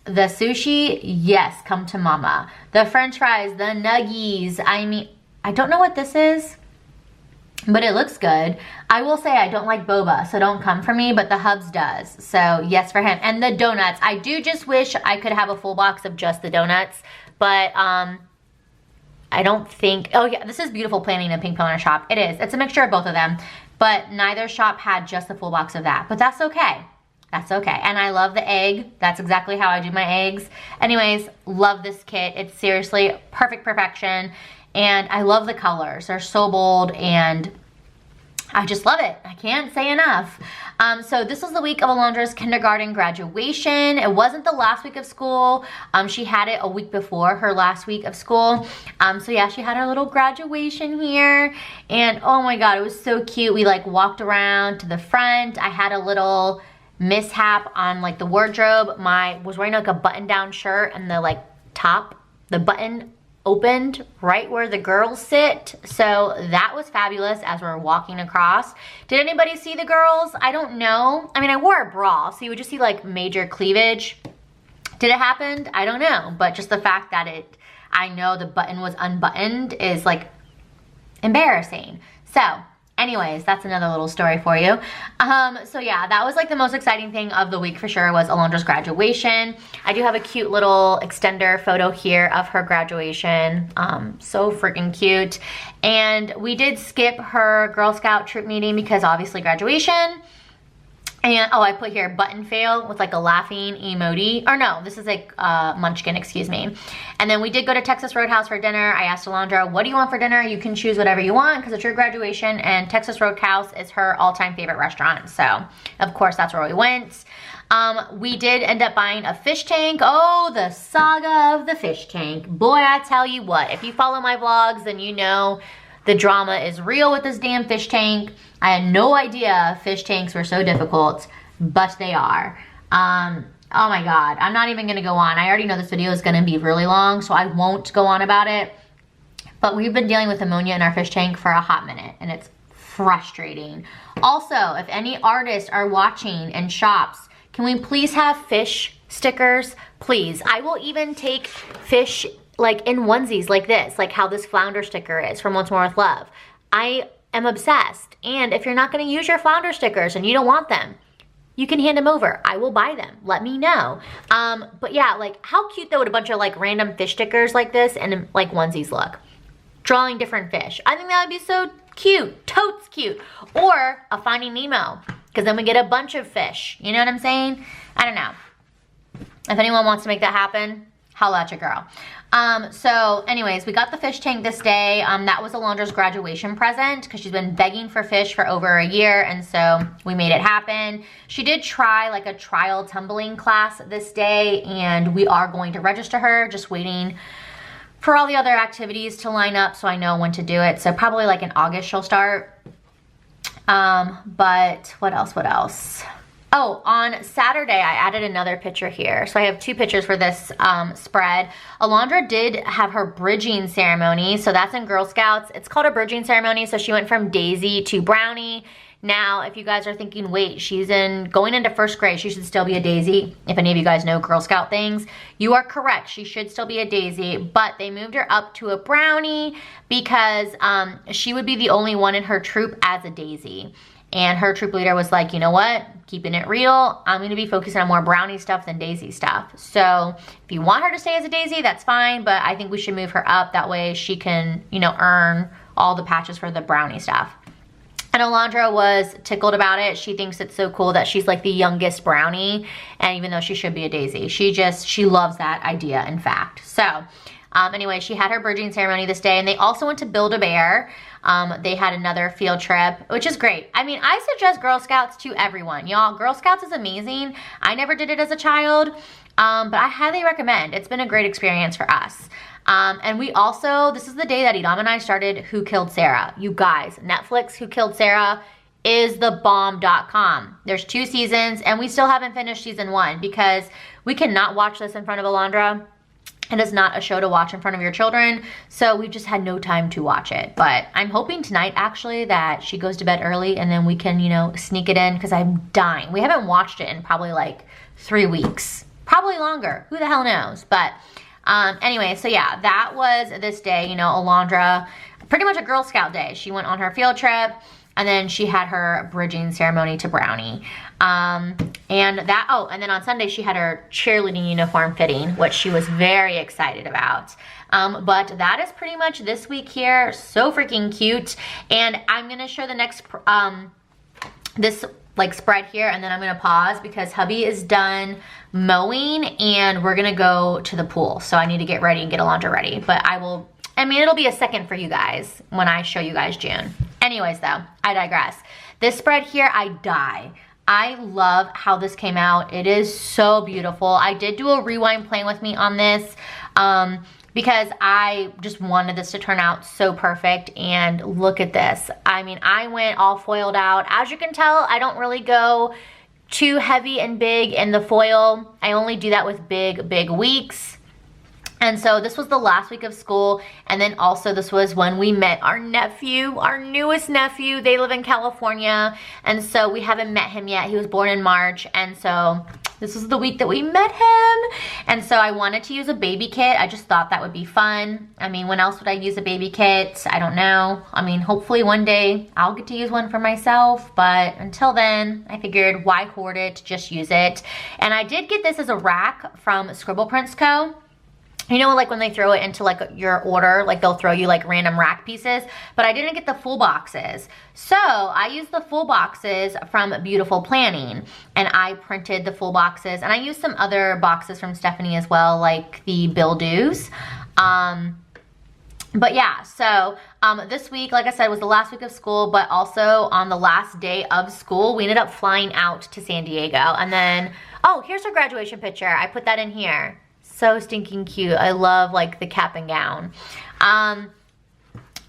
the sushi, yes, come to mama. The french fries, the nuggies, I mean, I don't know what this is, but it looks good. I will say I don't like boba, so don't come for me, but the Hubs does. So yes for him. And the donuts. I do just wish I could have a full box of just the donuts, but I don't think, oh yeah, this is Beautiful Planning and Pink Planner Shop. It is. It's a mixture of both of them, but neither shop had just the full box of that, but that's okay. That's okay. And I love the egg. That's exactly how I do my eggs. Anyways, love this kit. It's seriously perfect perfection. And I love the colors. They're so bold and I just love it. I can't say enough. So this was the week of Alondra's kindergarten graduation. It wasn't the last week of school. She had it a week before her last week of school. So yeah, she had her little graduation here. And oh my God, it was so cute. We like walked around to the front. I had a little mishap on like the wardrobe. Was wearing like a button down shirt and the like top, the button opened right where the girls sit. So that was fabulous as we're walking across. Did anybody see the girls? I don't know. I mean, I wore a bra, so you would just see like major cleavage. Did it happen? I don't know. But just the fact that I know the button was unbuttoned is like embarrassing. So anyways, that's another little story for you. So yeah, that was like the most exciting thing of the week for sure was Alondra's graduation. I do have a cute little extender photo here of her graduation. So freaking cute. And we did skip her Girl Scout troop meeting because obviously graduation. And, oh, I put here button fail with like a laughing emoji. Or no, this is like munchkin, excuse me. And then we did go to Texas Roadhouse for dinner. I asked Alondra, what do you want for dinner? You can choose whatever you want because it's your graduation. And Texas Roadhouse is her all-time favorite restaurant. So, of course, that's where we went. We did end up buying a fish tank. Oh, the saga of the fish tank. Boy, I tell you what, if you follow my vlogs, then you know The drama is real with this damn fish tank. I had no idea fish tanks were so difficult, but they are. Oh my God, I'm not even gonna go on. I already know this video is gonna be really long, so I won't go on about it. But we've been dealing with ammonia in our fish tank for a hot minute, and it's frustrating. Also, if any artists are watching in shops, can we please have fish stickers? Please. I will even take fish like in onesies like this, like how this flounder sticker is from What's More With Love. I am obsessed. And if you're not gonna use your flounder stickers and you don't want them, you can hand them over. I will buy them. Let me know. But yeah, like how cute though would a bunch of like random fish stickers like this and like onesies look? Drawing different fish. I think that would be so cute. Totes cute. Or a Finding Nemo, because then we get a bunch of fish. You know what I'm saying? I don't know. If anyone wants to make that happen, holla at your girl. So anyways, we got the fish tank this day. That was Alondra's graduation present because she's been begging for fish for over a year, and so we made it happen. She did try like a trial tumbling class this day, and we are going to register her, just waiting for all the other activities to line up so I know when to do it. So probably like in August she'll start. But what else? Oh, on Saturday, I added another picture here. So I have two pictures for this spread. Alondra did have her bridging ceremony. So that's in Girl Scouts. It's called a bridging ceremony. So she went from Daisy to Brownie. Now, if you guys are thinking, wait, she's going into first grade, she should still be a Daisy. If any of you guys know Girl Scout things, you are correct. She should still be a Daisy, but they moved her up to a Brownie because she would be the only one in her troop as a Daisy. And her troop leader was like, you know what? Keeping it real, I'm gonna be focusing on more Brownie stuff than Daisy stuff. So if you want her to stay as a Daisy, that's fine, but I think we should move her up. That way she can, you know, earn all the patches for the Brownie stuff. And Alondra was tickled about it. She thinks it's so cool that she's like the youngest Brownie, and even though she should be a Daisy, she loves that idea, in fact. So anyway, she had her bridging ceremony this day, and they also went to Build-A-Bear. They had another field trip, which is great. I mean, I suggest Girl Scouts to everyone. Y'all, Girl Scouts is amazing. I never did it as a child, but I highly recommend. It's been a great experience for us. And we also, this is the day that Idam and I started Who Killed Sarah. You guys, Netflix Who Killed Sarah is the bomb.com. There's 2 seasons, and we still haven't finished season 1 because we cannot watch this in front of Alondra. It is not a show to watch in front of your children, so we just had no time to watch it. But I'm hoping tonight, actually, that she goes to bed early and then we can, you know, sneak it in because I'm dying. We haven't watched it in probably like 3 weeks. Probably longer. Who the hell knows? But anyway, so yeah, that was this day. You know, Alondra, pretty much a Girl Scout day. She went on her field trip, and then she had her bridging ceremony to Brownie. And then on Sunday she had her cheerleading uniform fitting, which she was very excited about. But that is pretty much this week here. So freaking cute. And I'm gonna show the next, this like spread here, and then I'm gonna pause because hubby is done mowing and we're gonna go to the pool. So I need to get ready and get Alondra ready. But it'll be a second for you guys when I show you guys June. Anyways though, I digress. This spread here, I die. I love how this came out. It is so beautiful. I did do a rewind playing with me on this because I just wanted this to turn out so perfect. And look at this. I mean, I went all foiled out. As you can tell, I don't really go too heavy and big in the foil. I only do that with big weeks. And so this was the last week of school, and then also this was when we met our nephew, our newest nephew. They live in California, and so we haven't met him yet. He was born in March, and so this was the week that we met him. And so I wanted to use a baby kit. I just thought that would be fun. I mean, when else would I use a baby kit? I don't know. I mean, hopefully one day I'll get to use one for myself, but until then, I figured why hoard it, just use it. And I did get this as a rack from Scribble Prints Co. You know, like when they throw it into like your order, like they'll throw you like random rack pieces, but I didn't get the full boxes. So I used the full boxes from Beautiful Planning, and I printed the full boxes, and I used some other boxes from Stephanie as well, like the Bill Do's. But yeah, so this week, like I said, was the last week of school, but also on the last day of school, we ended up flying out to San Diego. And then, oh, here's her graduation picture. I put that in here. So stinking cute. I love like the cap and gown.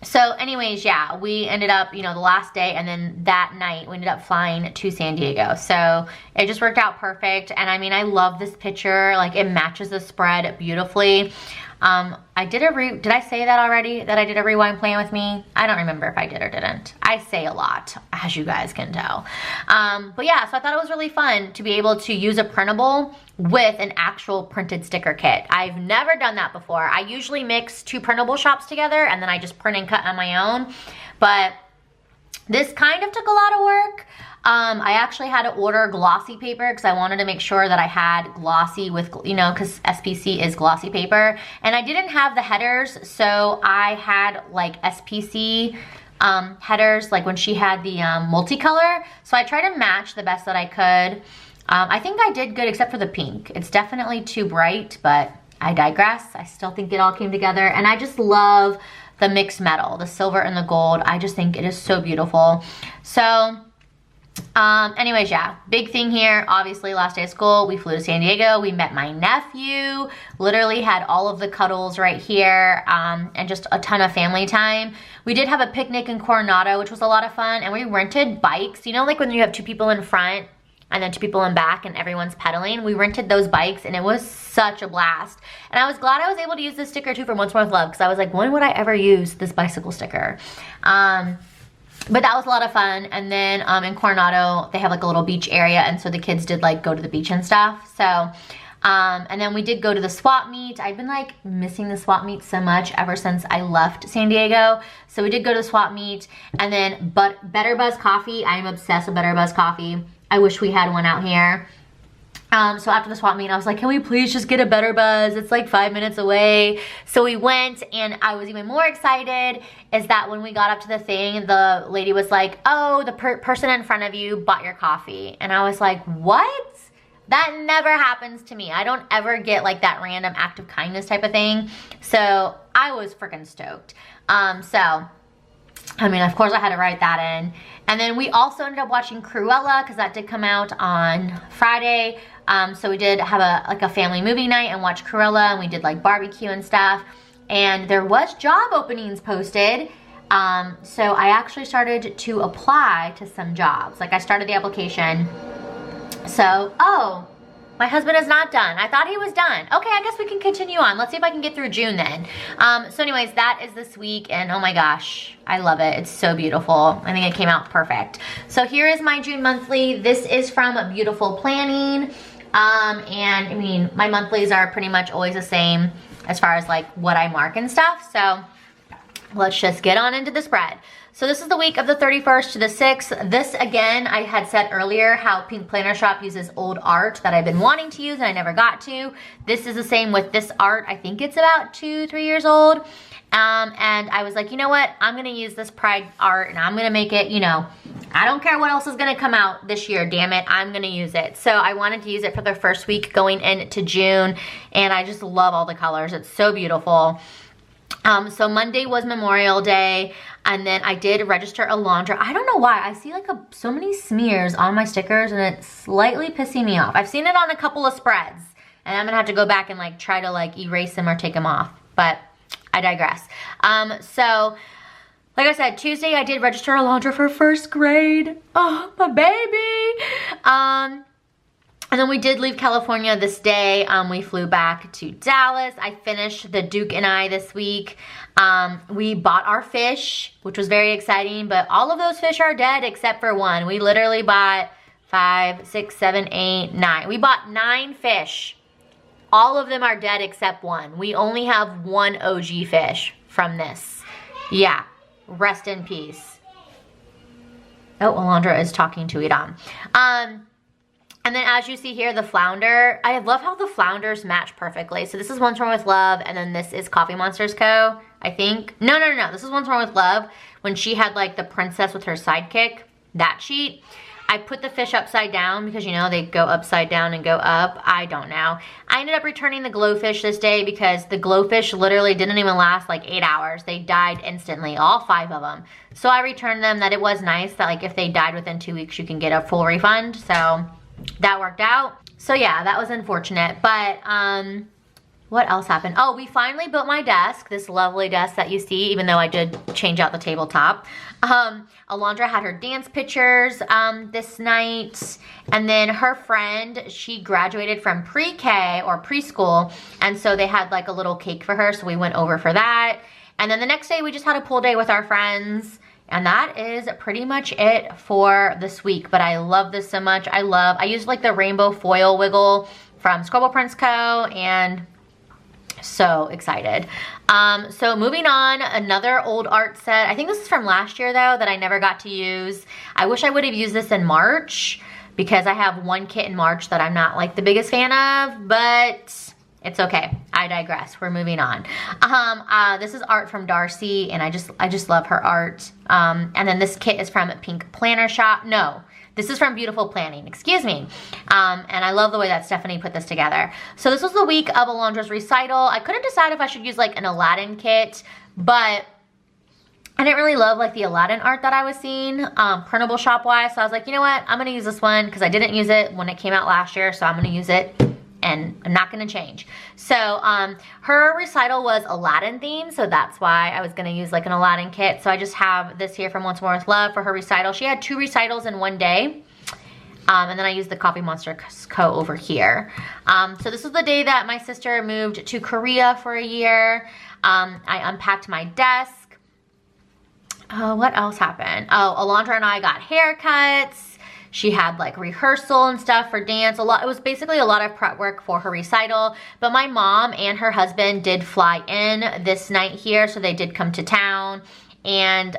So anyways, yeah, we ended up, you know, the last day, and then that night we ended up flying to San Diego. So it just worked out perfect. And I mean, I love this picture. Like, it matches the spread beautifully. did I say that already? That I did a rewind plan with me? I don't remember if I did or didn't. I say a lot, as you guys can tell. But yeah, so I thought it was really fun to be able to use a printable with an actual printed sticker kit. I've never done that before. I usually mix 2 printable shops together and then I just print and cut on my own. But this kind of took a lot of work. I actually had to order glossy paper because I wanted to make sure that I had glossy with, you know, because SPC is glossy paper. And I didn't have the headers, so I had like SPC headers, like when she had the multicolor. So I tried to match the best that I could. I think I did good except for the pink. It's definitely too bright, but I digress. I still think it all came together. And I just love the mixed metal, the silver and the gold. I just think it is so beautiful. So anyways, yeah, big thing here. Obviously, last day of school, we flew to San Diego. We met my nephew, literally had all of the cuddles right here, and just a ton of family time. We did have a picnic in Coronado, which was a lot of fun, and we rented bikes. You know, like when you have 2 people in front and then 2 people in back and everyone's pedaling? We rented those bikes and it was such a blast. And I was glad I was able to use this sticker too for Once More with Love, because I was like, when would I ever use this bicycle sticker? But that was a lot of fun. And then in Coronado, they have like a little beach area, and so the kids did like go to the beach and stuff. So, and then we did go to the swap meet. I've been like missing the swap meet so much ever since I left San Diego. So we did go to the swap meet, and then Better Buzz Coffee. I am obsessed with Better Buzz Coffee. I wish we had one out here. So after the swap meet, I was like, can we please just get a Better Buzz? It's like 5 minutes away. So we went, and I was even more excited is that when we got up to the thing, the lady was like, oh, the person in front of you bought your coffee. And I was like, what? That never happens to me. I don't ever get like that random act of kindness type of thing. So I was freaking stoked. I mean, of course I had to write that in. And then we also ended up watching Cruella, because that did come out on Friday. So we did have a family movie night and watch Cruella, and we did like barbecue and stuff. And there was job openings posted. So I actually started to apply to some jobs. Like I started the application. So, oh, my husband is not done. I thought he was done. Okay, I guess we can continue on. Let's see if I can get through June then. So anyways, that is this week, and oh my gosh, I love it. It's so beautiful. I think it came out perfect. So here is my June monthly. This is from Beautiful Planning. And I mean, my monthlies are pretty much always the same as far as like what I mark and stuff. So let's just get on into the spread. So this is the week of the 31st to the 6th. This, again, I had said earlier how Pink Planner Shop uses old art that I've been wanting to use and I never got to. This is the same with this art. I think it's about 2-3 years old. And I was like, you know what? I'm going to use this Pride art and I'm going to make it, you know, I don't care what else is going to come out this year, damn it. I'm going to use it. So I wanted to use it for the first week going into June. And I just love all the colors. It's so beautiful. So Monday was Memorial Day, and then I did register a laundry. I don't know why. I see like so many smears on my stickers, and it's slightly pissing me off. I've seen it on a couple of spreads, and I'm gonna have to go back and like try to like erase them or take them off, but I digress. So like I said, Tuesday I did register a laundry for 1st grade. Oh, my baby. And then we did leave California this day. We flew back to Dallas. I finished the Duke and I this week. We bought our fish, which was very exciting, but all of those fish are dead except for one. We literally bought 5, 6, 7, 8, 9. We bought 9 fish. All of them are dead except one. We only have one OG fish from this. Yeah, rest in peace. Oh, Alondra is talking to Edam. And then as you see here, the flounder, I love how the flounders match perfectly. So this is Once More with Love, and then this is Coffee Monsters Co., I think. No. This is Once More with Love, when she had like the princess with her sidekick, that sheet. I put the fish upside down because, you know, they go upside down and go up. I don't know. I ended up returning the glowfish this day because the glowfish literally didn't even last like 8 hours. They died instantly, all 5 of them. So I returned them. That it was nice that like if they died within 2 weeks, you can get a full refund. So that worked out. So yeah, that was unfortunate, but What else happened? Oh, we finally built my desk, this lovely desk that you see, even though I did change out the tabletop. Alondra had her dance pictures this night, and then her friend, she graduated from pre-K or preschool, and so they had like a little cake for her, so we went over for that. And then the next day we just had a pool day with our friends, and that is pretty much it for this week. But I love this so much. I used like the rainbow foil wiggle from FIRST Co, and so excited. So moving on, another old art set. I think this is from last year though that I never got to use. I wish I would have used this in March because I have one kit in March that I'm not like the biggest fan of, but it's okay. I digress. We're moving on. This is art from Darcy, and I just love her art. And then this kit is from Pink Planner Shop. No, this is from Beautiful Planning, excuse me. And I love the way that Stephanie put this together. So this was the week of Alondra's recital. I couldn't decide if I should use like an Aladdin kit, but I didn't really love like the Aladdin art that I was seeing printable shop wise. So I was like, you know what? I'm gonna use this one because I didn't use it when it came out last year. So I'm gonna use it, and I'm not gonna change. So her recital was Aladdin themed, so that's why I was gonna use like an Aladdin kit. So I just have this here from Once More With Love for her recital. She had 2 recitals in one day. And then I used the Coffee Monster Co over here. So this was the day that my sister moved to Korea for a year. I unpacked my desk. What else happened? Oh, Alondra and I got haircuts. She had like rehearsal and stuff for dance. It was basically a lot of prep work for her recital. But my mom and her husband did fly in this night here, so they did come to town. And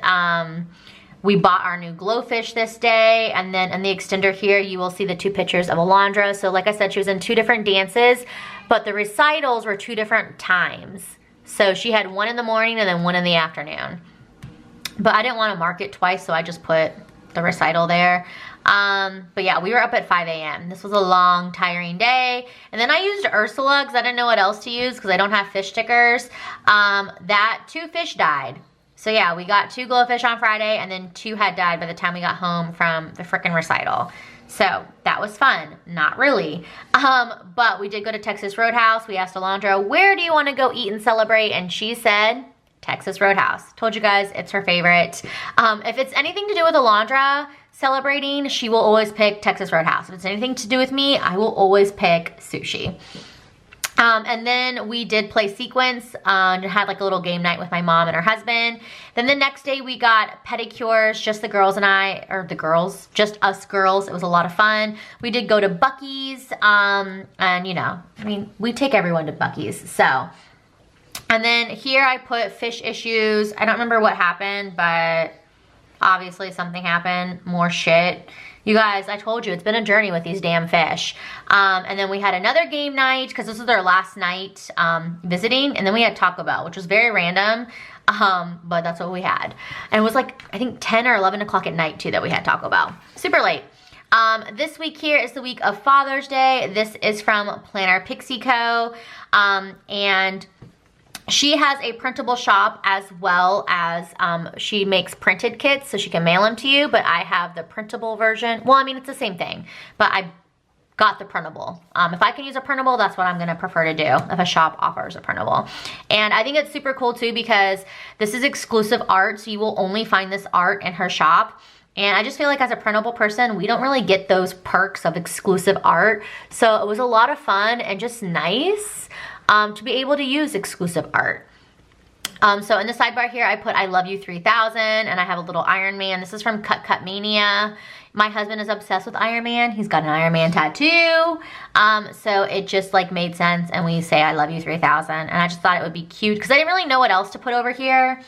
we bought our new glowfish this day. And then in the extender here, you will see the 2 pictures of Alondra. So like I said, she was in 2 different dances, but the recitals were 2 different times. So she had one in the morning and then one in the afternoon. But I didn't want to mark it twice, so I just put the recital there. But yeah, we were up at 5 a.m. This was a long, tiring day. And then I used Ursula because I didn't know what else to use because I don't have fish stickers. That 2 fish died. So yeah, we got 2 glowfish on Friday, and then 2 had died by the time we got home from the frickin' recital. So that was fun. Not really. But we did go to Texas Roadhouse. We asked Alondra, where do you want to go eat and celebrate? And she said, Texas Roadhouse. Told you guys it's her favorite. If it's anything to do with Alondra celebrating, she will always pick Texas Roadhouse. If it's anything to do with me, I will always pick sushi. And then we did play sequence and had like a little game night with my mom and her husband. Then the next day we got pedicures, just the girls and I, or the girls, just us girls. It was a lot of fun. We did go to Buc-ee's, and you know, I mean, we take everyone to Buc-ee's, so. And then here I put fish issues. I don't remember what happened, but obviously something happened, more shit. You guys, I told you, it's been a journey with these damn fish. And then we had another game night, because this was our last night visiting, and then we had Taco Bell, which was very random, but that's what we had. And it was like, I think 10 or 11 o'clock at night too that we had Taco Bell. Super late. This week here is the week of Father's Day. This is from Planner Pixie Co. And she has a printable shop as well as she makes printed kits so she can mail them to you, but I have the printable version. Well, I mean, it's the same thing, but I got the printable. If I can use a printable, that's what I'm gonna prefer to do if a shop offers a printable. And I think it's super cool too because this is exclusive art, so you will only find this art in her shop. And I just feel like as a printable person, we don't really get those perks of exclusive art. So it was a lot of fun and just nice to be able to use exclusive art. So in the sidebar here, I put I Love You 3000, and I have a little Iron Man. This is from Cut Mania. My husband is obsessed with Iron Man. He's got an Iron Man tattoo. So it just like made sense, and we say I Love You 3000. And I just thought it would be cute because I didn't really know what else to put over here.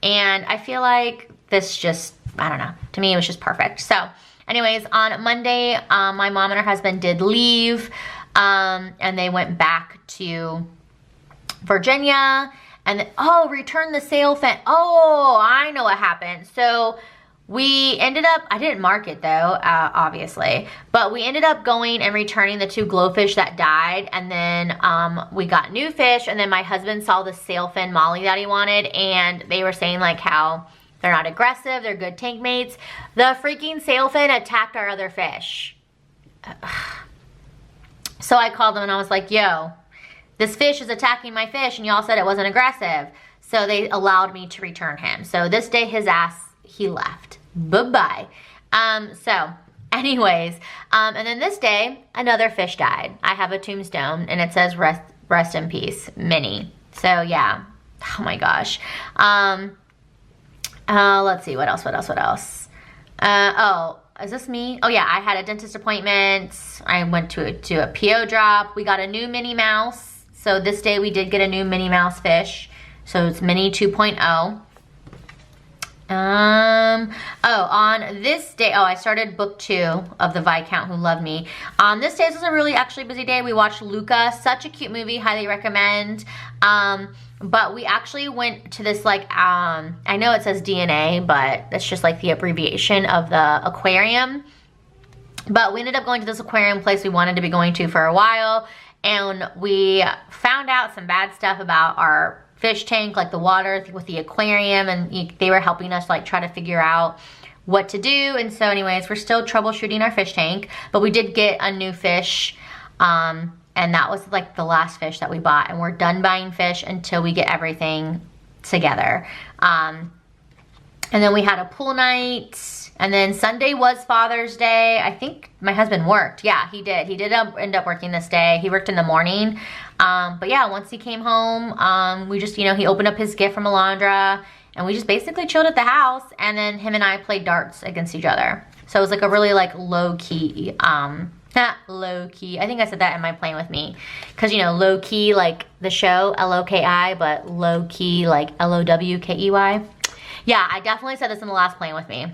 And I feel like this just, I don't know, to me it was just perfect. So anyways, on Monday, my mom and her husband did leave, and they went back to Virginia. And then, oh, return the sale fan. Oh, I know what happened. So we ended up, I didn't mark it though, obviously, but we ended up going and returning the 2 glowfish that died. And then we got new fish, and then my husband saw the sailfin molly that he wanted, and they were saying like how they're not aggressive, they're good tank mates. The freaking sailfin attacked our other fish. So I called them and I was like, yo, this fish is attacking my fish and y'all said it wasn't aggressive. So they allowed me to return him. So this day his ass, he left. Bye-bye. So anyways, and then this day, another fish died. I have a tombstone and it says rest in peace, Minnie. So yeah, oh my gosh. Let's see, what else? Oh, is this me? Oh yeah, I had a dentist appointment. I went to a PO drop. We got a new Minnie Mouse. So this day we did get a new Minnie Mouse fish. So it's Minnie 2.0. On this day, I started book 2 of the Viscount Who Loved Me. This day was a really actually busy day. We watched Luca, such a cute movie, highly recommend. But we actually went to this like, I know it says DNA, but that's just like the abbreviation of the aquarium. But we ended up going to this aquarium place we wanted to be going to for a while. And we found out some bad stuff about our fish tank, like the water with the aquarium, and they were helping us like try to figure out what to do. And so anyways, we're still troubleshooting our fish tank, but we did get a new fish, and that was like the last fish that we bought, and we're done buying fish until we get everything together. And then we had a pool night, and then Sunday was Father's Day. I think my husband worked. Yeah, he did. He did end up working this day. He worked in the morning. But yeah, once he came home, we just, he opened up his gift from Alondra, and we just basically chilled at the house, and then him and I played darts against each other. So it was like a really like low-key, low-key. I think I said that in my Playing With Me. Because, low-key like the show, L-O-K-I, but low-key like L-O-W-K-E-Y. Yeah, I definitely said this in the last Playing With Me.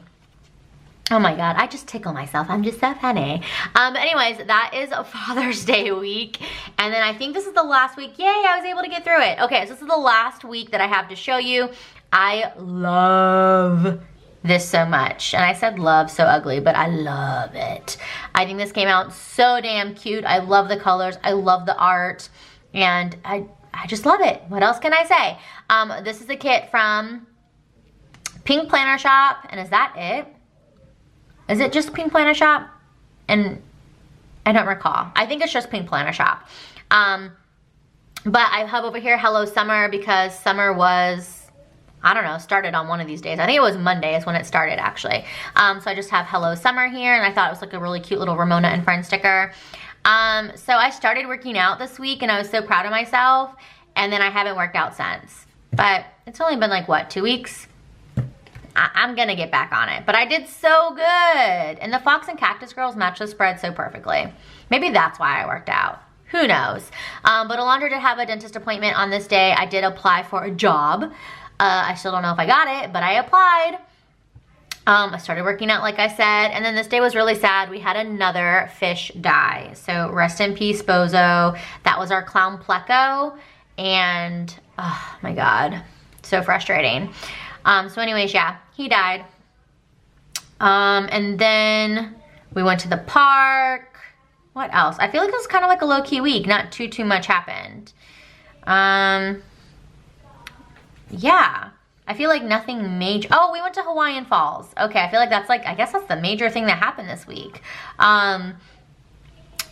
Oh my God, I just tickle myself. I'm just so funny. Anyways, that is a Father's Day week. And then I think this is the last week. Yay, I was able to get through it. Okay, so this is the last week that I have to show you. I love this so much. And I said love so ugly, but I love it. I think this came out so damn cute. I love the colors. I love the art. And I just love it. What else can I say? This is a kit from Pink Planner Shop. And is that it? Is it just Pink Planner Shop? And I don't recall. I think it's just Pink Planner Shop. But I have over here Hello Summer because summer was, I don't know, started on one of these days. I think it was Monday is when it started actually. So I just have Hello Summer here, and I thought it was like a really cute little Ramona and Friends sticker. So I started working out this week and I was so proud of myself, and then I haven't worked out since. But it's only been like, what, 2 weeks? I'm gonna get back on it, but I did so good. And the Fox and Cactus girls match the spread so perfectly. Maybe that's why I worked out. Who knows? But Alondra did have a dentist appointment on this day. I did apply for a job. I still don't know if I got it, but I applied. I started working out like I said, and then this day was really sad. We had another fish die. So rest in peace, Bozo. That was our clown Pleco, and oh my God, so frustrating. So anyways, yeah, he died. And then we went to the park. What else? I feel like it was kind of like a low-key week. Not too much happened. Yeah. I feel like nothing major. Oh, we went to Hawaiian Falls. Okay, I feel like that's like, I guess that's the major thing that happened this week.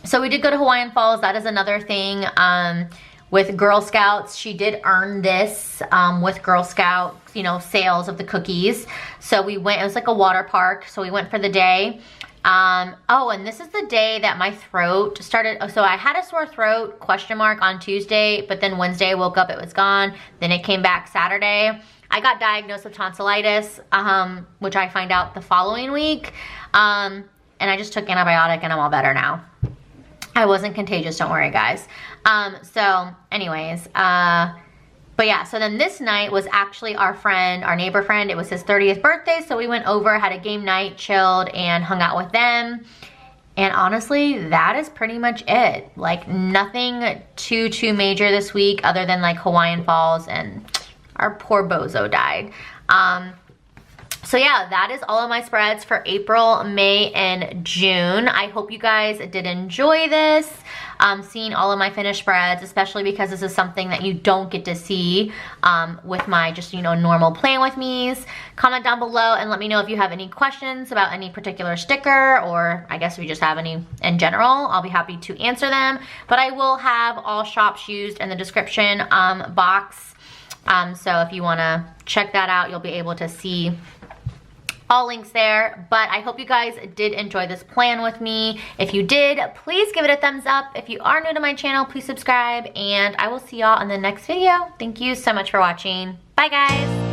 So we did go to Hawaiian Falls. That is another thing. With Girl Scouts, she did earn this with Girl Scout, sales of the cookies. So we went, it was like a water park, so we went for the day. Oh, and this is the day that my throat started. So I had a sore throat, ? On Tuesday, but then Wednesday I woke up, it was gone. Then it came back Saturday. I got diagnosed with tonsillitis, which I find out the following week. And I just took antibiotic and I'm all better now. I wasn't contagious, don't worry guys. So anyways, but yeah, so then this night was actually our neighbor friend, it was his 30th birthday, so we went over, had a game night, chilled, and hung out with them. And honestly, that is pretty much it. Like nothing too major this week other than like Hawaiian Falls, and our poor Bozo died. So yeah, that is all of my spreads for April, May, and June. I hope you guys did enjoy this, seeing all of my finished spreads, especially because this is something that you don't get to see with my just, you know, normal Plan With Me's. Comment down below and let me know if you have any questions about any particular sticker, or I guess if you just have any in general. I'll be happy to answer them. But I will have all shops used in the description box. So if you want to check that out, you'll be able to see all links there. But I hope you guys did enjoy this plan with me. If you did, please give it a thumbs up. If you are new to my channel, please subscribe, and I will see y'all in the next video. Thank you so much for watching. Bye guys.